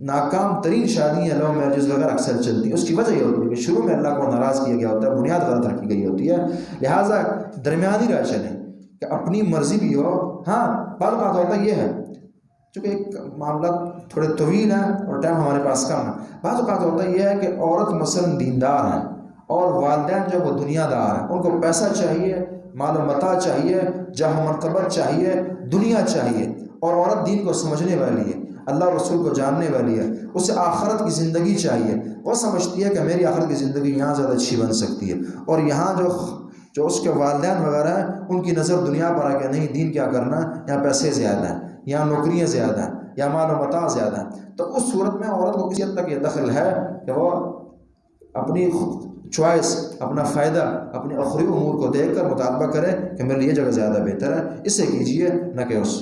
ناکام ترین شادیاں لو میرجز وغیرہ اکثر چلتی ہیں. اس کی وجہ یہ ہوتی ہے کہ شروع میں اللہ کو ناراض کیا گیا ہوتا ہے، بنیاد غلط رکھی گئی ہوتی ہے. لہٰذا درمیانی رائے چلیں کہ اپنی مرضی بھی ہو. ہاں بعض بات ہوتا ہے یہ ہے، چونکہ ایک معاملہ تھوڑے طویل ہیں اور ٹائم ہمارے پاس کم ہے. بعض اوقات ہوتا ہے یہ ہے کہ عورت مثلاً دیندار ہیں اور والدین جو وہ دنیا دار ہیں، ان کو پیسہ چاہیے، مال و متاع چاہیے، جاہ مرتبت چاہیے، دنیا چاہیے. اور عورت دین کو سمجھنے والی ہے، اللہ رسول کو جاننے والی ہے، اسے آخرت کی زندگی چاہیے. وہ سمجھتی ہے کہ میری آخرت کی زندگی یہاں زیادہ اچھی بن سکتی ہے. اور یہاں جو اس کے والدین وغیرہ ہیں ان کی نظر دنیا پر آ کے نہیں، دین کیا کرنا، یہاں پیسے زیادہ ہیں، یہاں نوکریاں زیادہ ہیں، یا مال و متاع زیادہ ہیں. تو اس صورت میں عورت کو کسی حد تک یہ دخل ہے کہ وہ اپنی چوائس، اپنا فائدہ، اپنے اخروی امور کو دیکھ کر مطالبہ کرے کہ میرے لیے یہ جگہ زیادہ بہتر ہے، اسے کیجیے نہ کہ اس.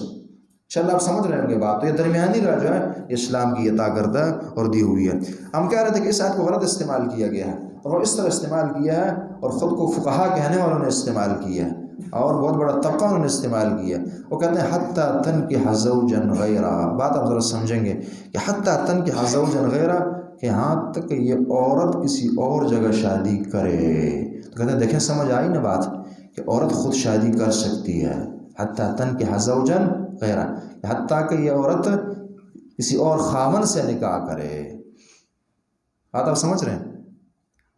انشاءاللہ آپ سمجھ رہے ہیں کہ بات. تو یہ درمیانی راہ جو ہے اسلام کی عطا کردہ اور دی ہوئی ہے. ہم کہہ رہے تھے کہ اس آیت کو غلط استعمال کیا گیا ہے اور وہ اس طرح استعمال کیا ہے اور خود کو فقہا کہنے والوں نے استعمال کیا ہے اور بہت بڑا طبقہ انہوں نے استعمال کیا. وہ کہتے ہیں حتیٰ تنکح زوجا غیرہ. بات آپ ذرا سمجھیں گے کہ حتیٰ تنکح زوجا غیرہ، کہ یہاں تک کہ یہ عورت کسی اور جگہ شادی کرے. تو کہتے ہیں دیکھیں سمجھ آئی نا بات کہ عورت خود شادی کر سکتی ہے. حتیٰ تنکح زوجا غیرہ، حتیٰ کہ یہ عورت کسی اور خاوند سے نکاح کرے. بات آپ سمجھ رہے ہیں؟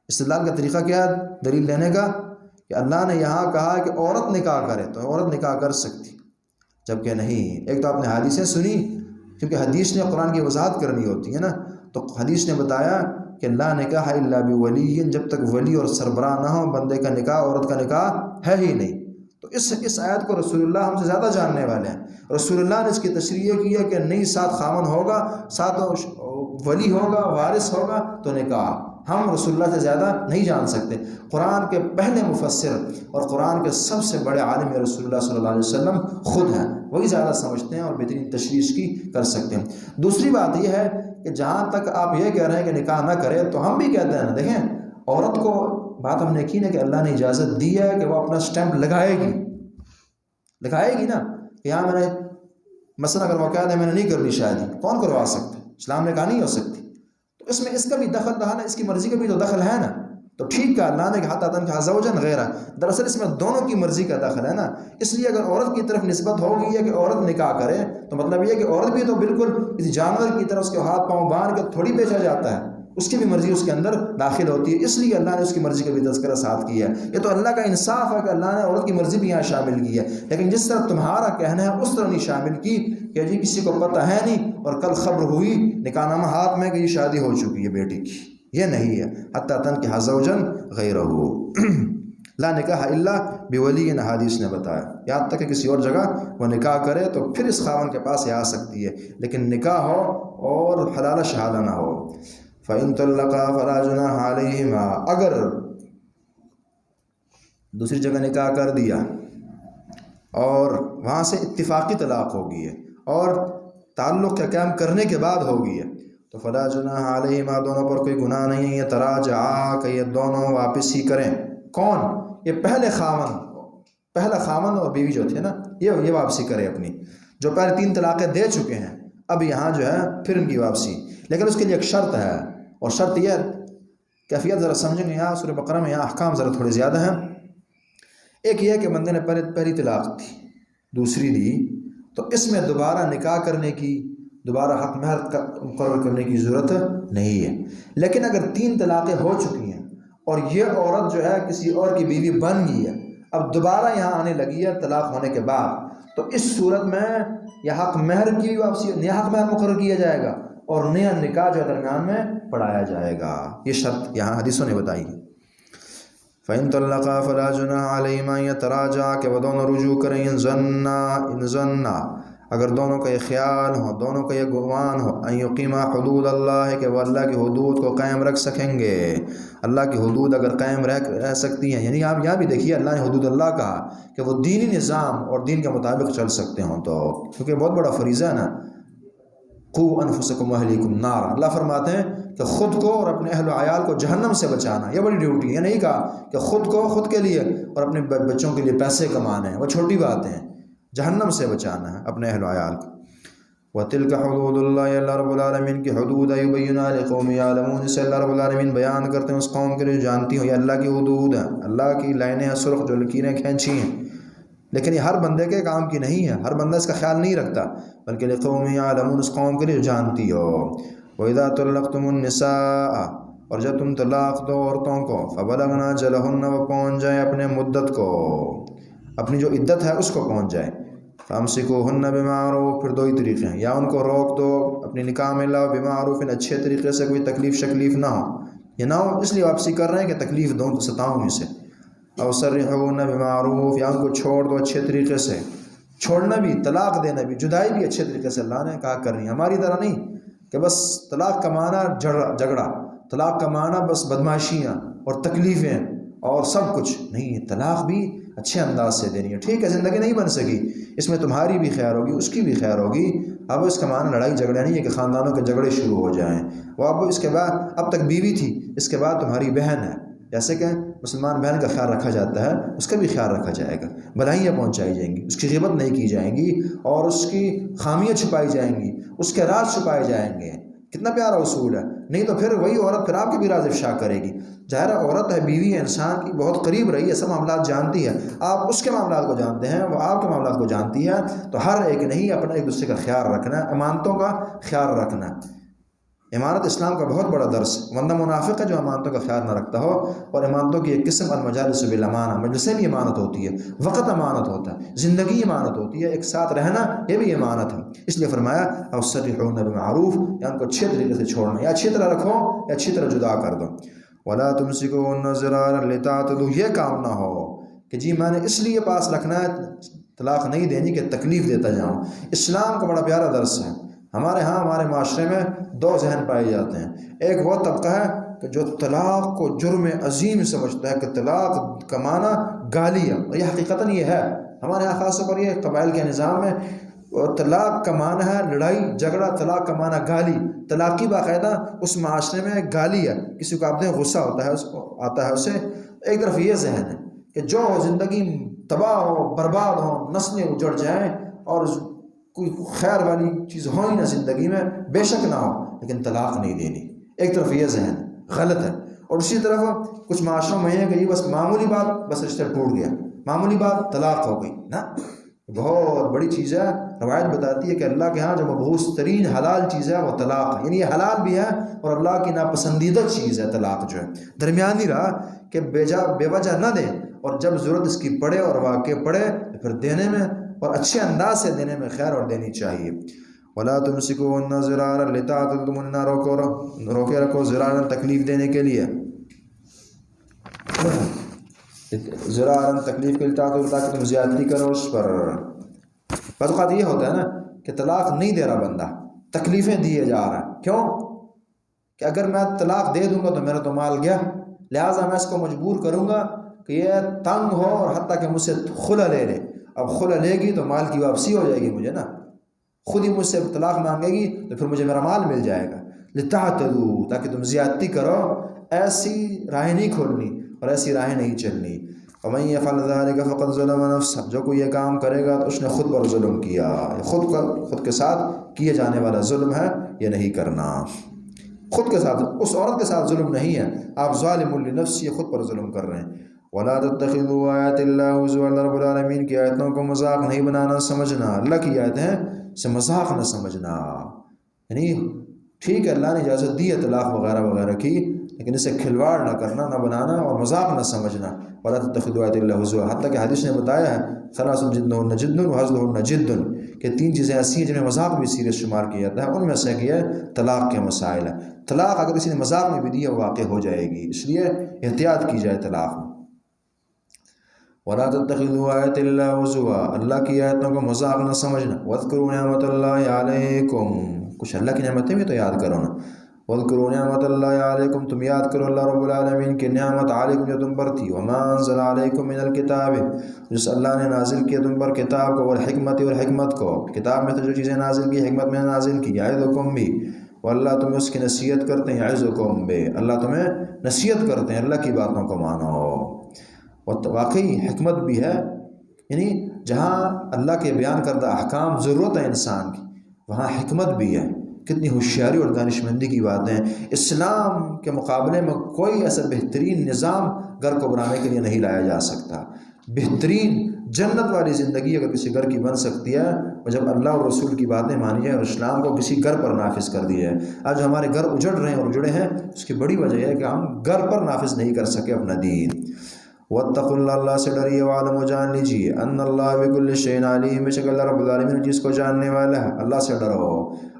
استدلال کا طریقہ کیا ہے دلیل لینے کا؟ کہ اللہ نے یہاں کہا کہ عورت نکاح کرے تو عورت نکاح کر سکتی، جبکہ نہیں. ایک تو آپ نے حدیثیں سنی، کیونکہ حدیث نے قرآن کی وضاحت کرنی ہوتی ہے نا. تو حدیث نے بتایا کہ لا نکاح الا بولی، جب تک ولی اور سربراہ نہ ہو بندے کا نکاح، عورت کا نکاح ہے ہی نہیں. تو اس آیت کو رسول اللہ ہم سے زیادہ جاننے والے ہیں. رسول اللہ نے اس کی تشریح کی ہے کہ نہیں، ساتھ خاوند ہوگا، ساتھ ولی ہوگا، وارث ہوگا تو نکاح. ہم رسول اللہ سے زیادہ نہیں جان سکتے. قرآن کے پہلے مفسر اور قرآن کے سب سے بڑے عالم رسول اللہ صلی اللہ علیہ وسلم خود ہیں، وہی زیادہ سمجھتے ہیں اور بہترین تشریح کی کر سکتے ہیں. دوسری بات یہ ہے کہ جہاں تک آپ یہ کہہ رہے ہیں کہ نکاح نہ کرے، تو ہم بھی کہتے ہیں دیکھیں عورت کو بات ہم نے کی نا کہ اللہ نے اجازت دی ہے کہ وہ اپنا سٹیمپ لگائے گی نا. کہ یہاں میں نے مثلا اگر وہ کہہ دیں میں نے نہیں کرنی شادی، کون کروا سکتا؟ اسلام نے کہا نہیں ہو سکتی. تو اس میں اس کا بھی دخل رہا نا، اس کی مرضی کا بھی تو دخل ہے نا. تو ٹھیک ہے اللہ نے حتیٰ تنکح زوجا غیرہ، دراصل اس میں دونوں کی مرضی کا دخل ہے نا. اس لیے اگر عورت کی طرف نسبت ہو گئی ہے کہ عورت نکاح کرے تو مطلب یہ کہ عورت بھی تو بالکل کسی جانور کی طرح اس کے ہاتھ پاؤں باندھ کے تھوڑی بیچا جاتا ہے، اس کی بھی مرضی اس کے اندر داخل ہوتی ہے. اس لیے اللہ نے اس کی مرضی کا بھی تذکرہ ساتھ کیا ہے. یہ تو اللہ کا انصاف ہے کہ اللہ نے عورت کی مرضی بھی یہاں شامل کی ہے. لیکن جس طرح تمہارا کہنا ہے اس طرح نہیں شامل کی کہ جی کسی کو پتہ ہے نہیں اور کل خبر ہوئی نکاح نامہ ہاتھ میں کہ یہ شادی ہو چکی ہے بیٹی کی. یہ نہیں ہے. حتی تنکح زوجا غیرہ لا نکاح الا بولی، حدیث نے بتایا. یہاں تک کہ کسی اور جگہ وہ نکاح کرے تو پھر اس خاوند کے پاس یہ آ سکتی ہے، لیکن نکاح ہو اور حلال شہادہ نہ ہو. فَإِن طَلَّقَا فَلَا جُنَاحَ عَلَيْهِمَا، اگر دوسری جگہ نکاح کر دیا اور وہاں سے اتفاقی طلاق ہوگی ہے اور تعلق کا قیام کرنے کے بعد ہوگی ہے تو فلا جناح علیہما، دونوں پر کوئی گناہ نہیں ہے. یہ تراجعا، کہ یہ دونوں واپس ہی کریں. کون؟ یہ پہلا خاوند اور بیوی جو تھے نا، یہ واپسی کرے اپنی، جو پہلے 3 طلاقیں دے چکے ہیں. اب یہاں جو ہے پھر ان کی واپسی، لیکن اس کے لیے ایک شرط ہے، اور شرط یہ کیفیت ذرا سمجھیں گے. یہاں سورہ بقرہ میں یہاں احکام ذرا تھوڑے زیادہ ہیں. ایک یہ کہ بندے نے پہلی طلاق تھی، دوسری دی، تو اس میں دوبارہ نکاح کرنے کی، دوبارہ حق مہر مقرر کرنے کی ضرورت نہیں ہے. لیکن اگر 3 طلاقیں ہو چکی ہیں اور یہ عورت جو ہے کسی اور کی بیوی بن گئی ہے، اب دوبارہ یہاں آنے لگی ہے طلاق ہونے کے بعد، تو اس صورت میں یہ حق مہر کی واپسی، نیا حق مہر مقرر کیا جائے گا اور نیا نکاح جو درمیان میں پڑھایا جائے گا. یہ شرط یہاں حدیثوں نے بتائی ہے. فَإِن طَلَّقَا فَلَا جُنَاحَ عَلَيْهِمَا أَن يَتَرَاجَعَا، کہ وہ دونوں رجوع کریں. ان ظنّا، اگر دونوں کا یہ خیال ہو، دونوں کا یہ گمان ہو، ان یقیما حدود اللہ، کہ وہ اللہ کی حدود کو قائم رکھ سکیں گے. اللہ کی حدود اگر قائم رہ سکتی ہیں، یعنی آپ یہاں بھی دیکھیے اللہ نے حدود اللہ کہا کہ وہ دینی نظام اور دین کے مطابق چل سکتے ہوں، تو کیونکہ بہت بڑا فریضہ ہے نا. قوا انفسکم واہلیکم نارا، اللہ فرماتے ہیں کہ خود کو اور اپنے اہل و عیال کو جہنم سے بچانا، یہ بڑی ڈیوٹی ہے. یہ نہیں کہا کہ خود کو، خود کے لیے اور اپنے بچوں کے لیے پیسے کمانے ہیں، وہ چھوٹی باتیں ہیں. جہنم سے بچانا ہے اپنے اہل و عیال کو. وَتِلْكَ حُدُودُ اللَّهِ، اللہ رب العالمین کی حدود ہے. يُبَيِّنُهَا لِقَوْمٍ يَعْلَمُونَ، اسے اللہ رب العالمین بیان کرتے ہیں اس قوم کے لیے جانتی ہوں. یہ اللہ کی حدود ہیں، اللہ کی لائنیں ہیں سرخ جو لکیریں کھینچی ہیں. لیکن یہ ہر بندے کے کام کی نہیں ہے، ہر بندہ اس کا خیال نہیں رکھتا، بلکہ لِقَوْمٍ يَعْلَمُونَ، اس قوم کے لیے جانتی ہو. وَإِذَا طَلَّقْتُمُ النِّسَاءَ، اور جب تم طلاق دو عورتوں کو، فَبَلَغْنَ أَجَلَهُنَّ، وہ پہنچ جائیں اپنے مدت کو، اپنی جو عدت ہے اس کو پہنچ جائیں. فَأَمْسِكُوهُنَّ بِمَعْرُوفٍ، پھر 2 ہی طریقے ہیں، یا ان کو روک دو، اپنی نکاح میں لاؤ، بِمَعْرُوفٍ، اچھے طریقے سے، کوئی تکلیف شکلیف نہ ہو. یہ نہ ہو اس لیے واپسی کر رہے ہیں کہ تکلیف دوں، ستاؤں اسے. اور سرحونا بمعروف، یا ان کو چھوڑ دو اچھے طریقے سے. چھوڑنا بھی، طلاق دینا بھی، جدائی بھی اچھے طریقے سے اللہ نے کہا کرنی. ہماری طرح نہیں کہ بس طلاق کا معنی جھگڑا، طلاق کا معنی بس بدماشیاں اور تکلیفیں اور سب کچھ نہیں. طلاق بھی اچھے انداز سے دینی ہے. ٹھیک ہے زندگی نہیں بن سکی، اس میں تمہاری بھی خیر ہوگی، اس کی بھی خیر ہوگی. اب اس کا معنی لڑائی جھگڑا نہیں ہے کہ خاندانوں کے جھگڑے شروع ہو جائیں. وہ اب اس کے بعد، اب تک بیوی تھی، اس کے بعد تمہاری بہن ہے. جیسے کہ مسلمان بہن کا خیال رکھا جاتا ہے، اس کا بھی خیال رکھا جائے گا. بھلائیاں پہنچائی جائیں گی، اس کی غیبت نہیں کی جائیں گی، اور اس کی خامیاں چھپائی جائیں گی، اس کے راز چھپائے جائیں گے. کتنا پیارا اصول ہے. نہیں تو پھر وہی عورت پھر آپ کے بھی راز افشا کرے گی. ظاہر عورت ہے، بیوی ہے، انسان کی بہت قریب رہی ہے، سب معاملات جانتی ہے. آپ اس کے معاملات کو جانتے ہیں، وہ آپ کے معاملات کو جانتی ہے. تو ہر ایک نہیں اپنا ایک دوسرے کا خیال رکھنا ہے، امانتوں کا خیال رکھنا ہے. امانت اسلام کا بہت بڑا درس ہے. ورنہ منافق ہے جو امانتوں کا خیال نہ رکھتا ہو. اور امانتوں کی ایک قسم المجالس بالامانہ، مجلسیں بھی امانت ہوتی ہے، وقت امانت ہوتا ہے، زندگی امانت ہوتی ہے، ایک ساتھ رہنا یہ بھی امانت ہے. اس لیے فرمایا وَسَرِّحُوهُنَّ بِمَعْرُوفٍ، یا ان کو اچھے طریقے سے چھوڑنا، یا اچھی طرح رکھو یا اچھی طرح جدا کر دو. وَلَا تُمْسِكُوهُنَّ ضِرَارًا لِتَعْتَدُوا، یہ کام نہ ہو کہ جی میں نے اس لیے پاس رکھنا ہے، طلاق نہیں دینی کہ تکلیف دیتا جاؤں. اسلام کا بڑا پیارا درس ہے. ہمارے ہاں ہمارے معاشرے میں 2 ذہن پائے جاتے ہیں. ایک وہ طبقہ ہے کہ جو طلاق کو جرم عظیم سمجھتا ہے کہ طلاق کا معنی گالی ہے، اور یہ حقیقتاً یہ ہے. ہمارے یہاں خاص طور پر یہ قبائل کے نظام میں طلاق کا معنی ہے لڑائی جھگڑا، طلاق کا معنی گالی. طلاقی باقاعدہ اس معاشرے میں گالی ہے. کسی کو آپ نے غصہ ہوتا ہے، اس کو آتا ہے اسے. ایک طرف یہ ذہن ہے کہ جو زندگی تباہ ہو، برباد ہو، نسلیں اجڑ جائیں اور کوئی خیر والی چیز ہو ہی نہ زندگی میں، بے شک نہ ہو، لیکن طلاق نہیں دینی. ایک طرف یہ ذہن غلط ہے. اور اسی طرف کچھ معاشروں میں ہے کہ یہ بس معمولی بات، بس رشتہ ٹوٹ گیا، معمولی بات طلاق ہو گئی. نا بہت بڑی چیز ہے. روایت بتاتی ہے کہ اللہ کے ہاں جو مبعوث ترین حلال چیز ہے وہ طلاق ہے. یعنی یہ حلال بھی ہے اور اللہ کی ناپسندیدہ چیز ہے. طلاق جو ہے درمیانی رہا کہ بے وجہ نہ دیں، اور جب ضرورت اس کی پڑے اور واقع پڑے پھر دینے میں، اور اچھے انداز سے دینے میں خیر اور دینی چاہیے. ولا تمسكوهن ضرارا لتعتدوا، تم انہیں روکے رکھو ضرارا تکلیف دینے کے لیے، ضرارا تکلیف کے لیے، تاکہ تم زیادتی کرو اس پر۔ بعض اوقات یہ ہوتا ہے نا کہ طلاق نہیں دے رہا بندہ، تکلیفیں دیے جا رہا ہے، کیوں کہ اگر میں طلاق دے دوں گا تو میرا تو مال گیا، لہٰذا میں اس کو مجبور کروں گا کہ یہ تنگ ہو اور حتیٰ کہ مجھ سے خلع لے لے۔ اب خلع لے گی تو مال کی واپسی ہو جائے گی مجھے نا، خود ہی مجھ سے طلاق مانگے گی تو پھر مجھے میرا مال مل جائے گا۔ لتعتدوا، تاکہ تم زیادتی کرو، ایسی راہیں نہیں کھولنی اور ایسی راہیں نہیں چلنی۔ ومن یفعل ذلک فقد ظلم نفسہ، جو کوئی یہ کام کرے گا تو اس نے خود پر ظلم کیا، خود کے ساتھ کیے جانے والا ظلم ہے، یہ نہیں کرنا۔ خود کے ساتھ، اس عورت کے ساتھ ظلم نہیں ہے، آپ ظالم لنفس، یہ خود پر ظلم کر رہے ہیں۔ وَلَا تَتَّخِذُوا آیَاتِ اللَّهِ هُزُوًا، اللہ رب العالمین کی آیتوں کو مذاق نہیں بنانا سمجھنا، اللہ کی آیتیں سے مذاق نہ سمجھنا۔ یعنی ٹھیک ہے اللہ نے اجازت دی ہے طلاق وغیرہ وغیرہ کی، لیکن اسے کھلواڑ نہ کرنا، نہ بنانا اور مذاق نہ سمجھنا۔ وَلَا تَتَّخِذُوا آیَاتِ اللَّهِ هُزُوًا، حتیٰ کہ حدیث نے بتایا ہے ثلاث جدہن جد وہزلہن جد، کہ تین چیزیں ایسی ہیں جنہیں مذاق بھی سیریس شمار کیا جاتا ہے، ان میں سے یہ طلاق کے مسائل ہیں۔ طلاق اگر کسی نے مذاق میں بھی دی ہے واقع ہو جائے گی، اس لیے احتیاط کی جائے طلاق میں۔ وَلَا تَتَّخِذُوا آیَاتِ اللَّهِ هُزُوًا، اللہ کی آیتوں کو مذاق نہ سمجھنا۔ وَاذْكُرُوا نِعْمَتَ اللَّهِ عَلَيْكُمْ، کچھ اللہ کی نعمتیں بھی تو یاد کرو نا۔ وَاذْكُرُوا نِعْمَتَ اللَّهِ عَلَيْكُمْ، تم یاد کرو اللہ رب العالمین کی نعمت علیکم جو تم پر تھی۔ وَمَا أَنزَلَ عَلَيْكُمْ مِنَ الْكِتَابِ، جس اللہ نے نازل کیا تم پر کتاب کو، والحکمت اور حکمت کو، کتاب میں تو جو چیزیں نازل کی حکمت میں نازل کی، یعظکم بھی، واللہ تمہیں اس کی نصیحت کرتے ہیں، یعظکم بھی، اللہ تمہیں نصیحت کرتے ہیں اللہ کی باتوں کو مانو۔ واقعی حکمت بھی ہے، یعنی جہاں اللہ کے بیان کردہ احکام ضرورت ہے انسان کی، وہاں حکمت بھی ہے۔ کتنی ہوشیاری اور دانشمندی کی باتیں ہیں۔ اسلام کے مقابلے میں کوئی ایسا بہترین نظام گھر کو بنانے کے لیے نہیں لایا جا سکتا۔ بہترین جنت والی زندگی اگر کسی گھر کی بن سکتی ہے اور جب اللہ اور رسول کی باتیں مانی جائیں اور اسلام کو کسی گھر پر نافذ کر دیا ہے۔ آج ہمارے گھر اجڑ رہے ہیں اور اجڑے ہیں، اس کی بڑی وجہ ہے کہ ہم گھر پر نافذ نہیں کر سکے اپنا دین۔ وَاتَّقُوا اللَّهَ، اللہ سے ڈریے، وَاعْلَمُوا، جان لیجیے، أَنَّ اللَّهَ بِكُلِّ شَيْءٍ عَلِيمٌ، بے شک اللہ رب العالمین چیز کو جاننے والا ہے۔ اللہ سے ڈرو،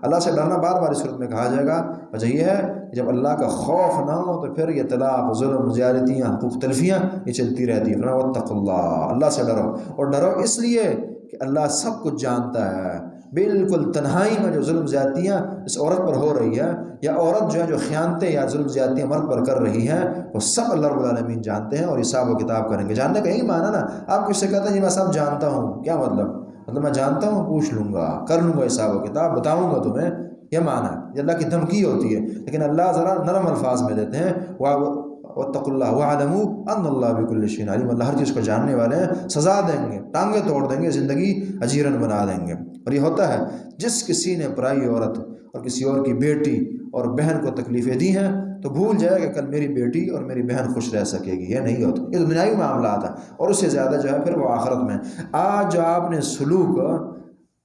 اللہ سے ڈرنا بار بار اس صورت میں کہا جائے گا۔ وجہ یہ ہے کہ جب اللہ کا خوف نہ ہو تو پھر یہ طلاق، ظلم، زیادتیاں، حقوق تلفیاں یہ چلتی رہتی ہیں۔ وَاتَّقُوا اللَّهَ، اللہ سے ڈرو، اور ڈرو اس لیے کہ اللہ سب کچھ جانتا ہے۔ بالکل تنہائی میں جو ظلم زیادتیاں اس عورت پر ہو رہی ہے، یا عورت جو خیانتیں یا ظلم زیادتیاں مرد پر کر رہی ہیں، وہ سب اللہ رب العالمین جانتے ہیں اور حساب و کتاب کریں گے۔ جاننے کا یہی معنی نا، آپ کچھ سے کہتے ہیں جی میں سب جانتا ہوں، کیا مطلب میں جانتا ہوں، پوچھ لوں گا، کر لوں گا حساب و کتاب، بتاؤں گا تمہیں، یہ معنی یہ اللہ کی دھمکی ہوتی ہے۔ لیکن اللہ ذرا نرم الفاظ میں دیتے ہیں، وَاتَّقُوا اللَّهَ وَاعْلَمُوا أَنَّ اللَّهَ بِكُلِّ شَيْءٍ عَلِيمٌ، اللہ ہر چیز کو جاننے والے ہیں، سزا دیں گے، ٹانگیں توڑ دیں گے، زندگی اجیرن بنا دیں گے۔ اور یہ ہوتا ہے جس کسی نے پرائی عورت اور کسی اور کی بیٹی اور بہن کو تکلیفیں دی ہیں تو بھول جائے کہ کل میری بیٹی اور میری بہن خوش رہ سکے گی، یہ نہیں ہوتا، یہ دنیاوی معاملات ہیں، اور اس سے زیادہ جو ہے پھر وہ آخرت میں۔ آج جو آپ نے سلوک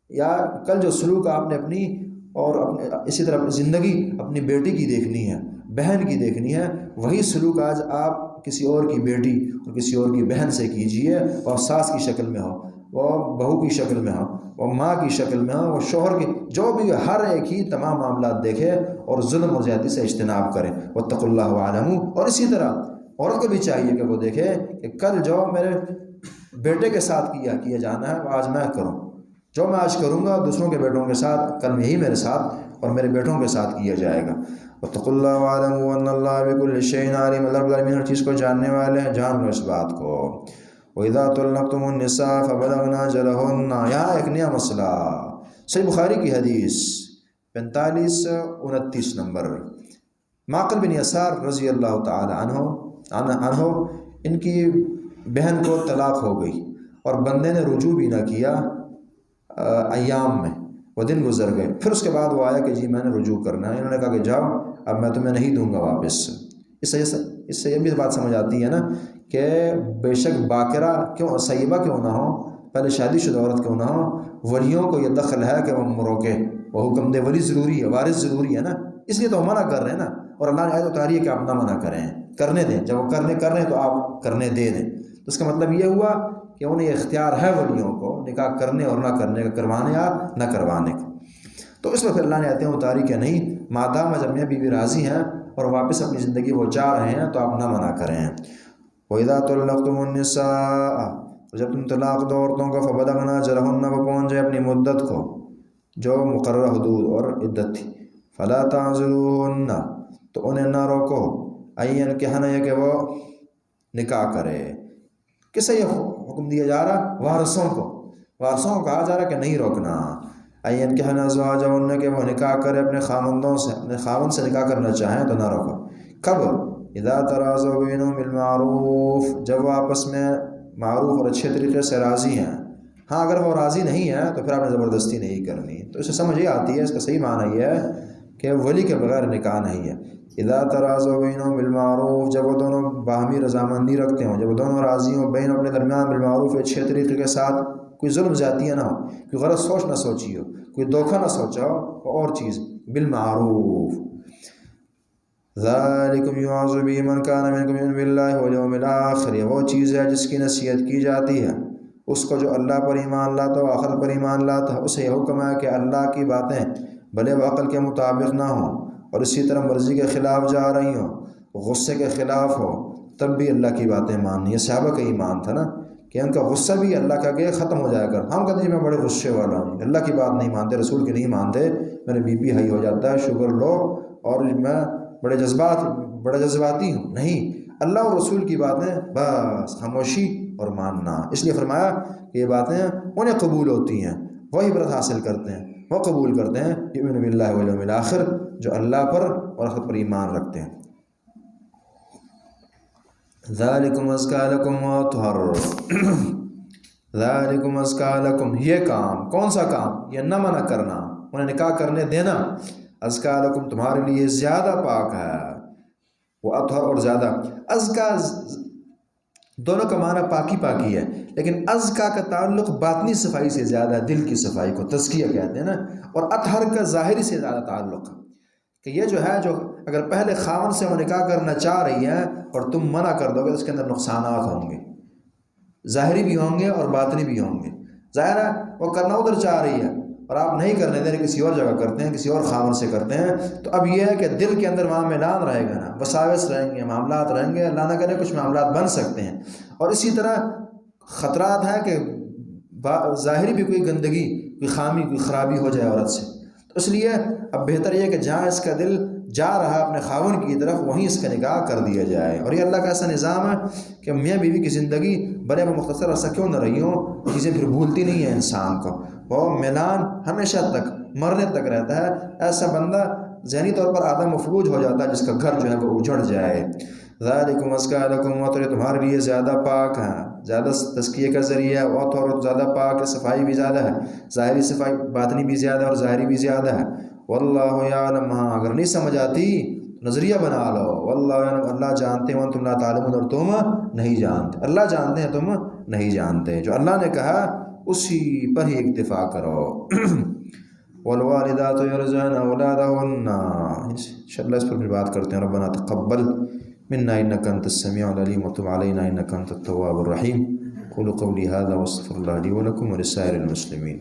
یا کل جو سلوک آپ نے اپنی اور اسی طرح زندگی اپنی بیٹی کی دیکھنی ہے، بہن کی دیکھنی ہے، وہی سلوک آج آپ کسی اور کی بیٹی اور کسی اور کی بہن سے کیجئے، اور ساس کی شکل میں ہو، وہ بہو کی شکل میں ہو، وہ ماں کی شکل میں ہو، وہ شوہر کی، جو بھی ہر ایک ہی تمام معاملات دیکھے اور ظلم اور زیادتی سے اجتناب کرے۔ وَاتَّقُوا اللَّهَ وَاعْلَمُوا، اور اسی طرح عورت کو بھی چاہیے کہ وہ دیکھے کہ کل جو میرے بیٹے کے ساتھ کیا جانا ہے وہ آج میں کروں، جو میں آج کروں گا دوسروں کے بیٹوں کے ساتھ کل یہی میرے ساتھ اور میرے بیٹوں کے ساتھ کیا جائے گا۔ وَاتَّقُوا اللَّهَ وَاعْلَمُوا أَنَّ اللَّهَ بِكُلِّ شَيْءٍ عَلِيمٌ، اللہ رب العالمین ہر چیز کو جاننے والے ہیں، جان لو اس بات کو۔ وَإِذَا طَلَّقْتُمُ النِّسَاءَ فَبَلَغْنَ أَجَلَهُنَّ، یہاں ایک نیا مسئلہ، صحیح بخاری کی حدیث 4529 نمبر، معقل بن یسار رضی اللہ تعالی عنہ، ان کی بہن کو طلاق ہو گئی اور بندے نے رجوع بھی نہ کیا ایام میں، وہ دن گزر گئے، پھر اس کے بعد وہ آیا کہ جی میں نے رجوع کرنا ہے، انہوں نے کہا کہ جاؤ اب میں تمہیں نہیں دوں گا واپس۔ اس سے یہ بھی بات سمجھ آتی ہے نا کہ بے شک باقرہ کیوں، سیبہ کیوں نہ ہو، پہلے شادی شدہ عورت کیوں نہ ہو، ولیوں کو یہ دخل ہے کہ وہ روکے، وہ حکم دے، ولی ضروری ہے، وارث ضروری ہے نا، اس لیے تو ہم منع کر رہے ہیں نا، اور اللہ نے آیت اتاری ہے کہ آپ نہ منع کریں، کرنے دیں، جب وہ کر رہے ہیں تو آپ کرنے دے دیں۔ تو اس کا مطلب یہ ہوا کہ انہیں اختیار ہے ولیوں کو نکاح کرنے اور نہ کرنے کا، کروانے یا نہ کروانے کا۔ تو اس میں پھر اللہ نے آیتیں اتاری کہ نہیں، مادام جب میاں بیوی راضی ہیں اور واپس اپنی زندگی وہ چاہ رہے ہیں تو آپ نہ منع کریں۔ وَإِذَا طَلَّقْتُمُ النِّسَاءَ، جب تم طلاق دو عورتوں کو، فَبَلَغْنَ أَجَلَهُنَّ، وہ پہنچ جائے اپنی مدت کو جو مقررہ حدود اور عدت تھی، فَلَا تَعْزِلُوهُنَّ، تو انہیں نہ روکو، أَن يَنكِحْنَ، یہ کہ وہ نکاح کرے۔ کسے یہ حکم دیا جا رہا؟ وارثوں کو کہا جا رہا کہ نہیں روکنا۔ أَن يَنكِحْنَ أَزْوَاجَهُنَّ، کہ وہ نکاح کرے اپنے خامندوں سے، اپنے خامند سے نکاح کرنا چاہیں تو نہ روکو۔ کب؟ اذا تراضوا بینہم بالمعروف، جب وہ آپس میں معروف اور اچھے طریقے سے راضی ہیں۔ ہاں اگر وہ راضی نہیں ہے تو پھر آپ نے زبردستی نہیں کرنی۔ تو اسے سمجھ یہ آتی ہے، اس کا صحیح معنی یہ ہے کہ ولی کے بغیر نکاح نہیں ہے۔ اذا تراضوا بینہم بالمعروف، جب وہ دونوں باہمی رضامندی رکھتے ہوں، جب وہ دونوں راضی ہوں بین اپنے درمیان بالمعروف، اچھے طریقے کے ساتھ، کوئی ظلم زیادتیہ نہ ہو، کوئی غلط سوچ نہ سوچی ہو، کوئی دھوکہ نہ سوچا ہو، اور چیز بالمعروف۔ ذالکم یوعظ بہ من کان منکم یؤمن باللہ والیوم الآخر، یہ وہ چیز ہے جس کی نصیحت کی جاتی ہے اس کو جو اللہ پر ایمان لاتا ہو، آخرت پر ایمان لاتا ہے۔ اسے یہ حکم ہے کہ اللہ کی باتیں بھلے وہ عقل کے مطابق نہ ہوں اور اسی طرح مرضی کے خلاف جا رہی ہوں، غصے کے خلاف ہو، تب بھی اللہ کی باتیں ماننی۔ یہ صحابہ کا ایمان تھا نا کہ ان کا غصہ بھی اللہ کا کہ ختم ہو جائے گا۔ ہم کہتے ہیں میں بڑے غصے والا ہوں، اللہ کی بات نہیں مانتے، رسول کی نہیں مانتے، میرے بی پی ہائی ہو جاتا ہے، شوگر لو، اور میں بڑا جذباتی ہوں۔ نہیں، اللہ اور رسول کی باتیں بس خاموشی اور ماننا۔ اس لیے فرمایا کہ یہ باتیں انہیں قبول ہوتی ہیں، وہ عبرت حاصل کرتے ہیں، وہ قبول کرتے ہیں یؤمن باللہ والیوم الآخر، جو اللہ پر اور آخرت پر ایمان رکھتے ہیں۔ ذالکم ازکیٰ لکم واطہر، ذالکم ازکیٰ لکم، یہ کام کون سا کام؟ یہ نہ منع کرنا، انہیں نکاح کرنے دینا، ازکیٰ لکم تمہارے لیے زیادہ پاک ہے، وہ اطہر اور زیادہ۔ ازکیٰ دونوں کا معنی پاکی ہے، لیکن ازکیٰ کا تعلق باطنی صفائی سے زیادہ ہے، دل کی صفائی کو تزکیہ کہتے ہیں نا، اور اطہر کا ظاہری سے زیادہ تعلق ہے کہ یہ جو ہے، جو اگر پہلے خاوند سے وہ نکاح کرنا چاہ رہی ہے اور تم منع کر دو گے تو اس کے اندر نقصانات ہوں گے، ظاہری بھی ہوں گے اور باطنی بھی ہوں گے۔ ظاہر ہے وہ کرنا ادھر چاہ رہی ہے اور آپ نہیں کرنے دیں، کسی اور جگہ کرتے ہیں، کسی اور خاوند سے کرتے ہیں، تو اب یہ ہے کہ دل کے اندر وہاں میلان رہے گا نا، وساوس رہیں گے، معاملات رہیں گے، اللہ نہ کرے کچھ معاملات بن سکتے ہیں، اور اسی طرح خطرات ہیں کہ ظاہری بھی کوئی گندگی، کوئی خامی، کوئی خرابی ہو جائے عورت سے۔ تو اس لیے اب بہتر یہ کہ جہاں اس کا دل جا رہا اپنے خاوند کی طرف، وہیں اس کا نکاح کر دیا جائے۔ اور یہ اللہ کا ایسا نظام ہے کہ میاں بیوی کی زندگی بڑے مختصر عرصہ کیوں نہ رہی ہوں، چیزیں پھر بھولتی نہیں ہیں انسان کو، وہ میلان ہمیشہ تک، مرنے تک رہتا ہے۔ ایسا بندہ ذہنی طور پر آدھا مفلوج ہو جاتا ہے جس کا گھر جو ہے وہ اجڑ جائے۔ ذالکم ازکیٰ لکم واطہر، تمہارے لیے زیادہ پاک ہے، زیادہ تزکیے کا ذریعہ ہے، واطہر زیادہ پاک ہے، صفائی بھی زیادہ ہے، ظاہری صفائی، باطنی بھی زیادہ ہے اور ظاہری بھی زیادہ ہے۔ واللہ یعلم، ہاں اگر نہیں سمجھ آتی نظریہ بنا لو، واللہ یعلم، اللہ جانتے ہیں، وانتم لا تعلمون، اور تم نہیں جانتے۔ اللہ جانتے ہیں، تم نہیں جانتے۔ جو اللہ نے کہا اسی پر ہی اکتفا کرو۔ والوالدات یرضعن اولادهن، انشاءاللہ اس پر بھی بات کرتے ہیں۔ ربنا تقبل منا انك انت السميع العليم وتب علينا انك انت التواب الرحيم۔ قولوا قولي هذا واستغفر الله لي ولكم ولسائر المسلمين۔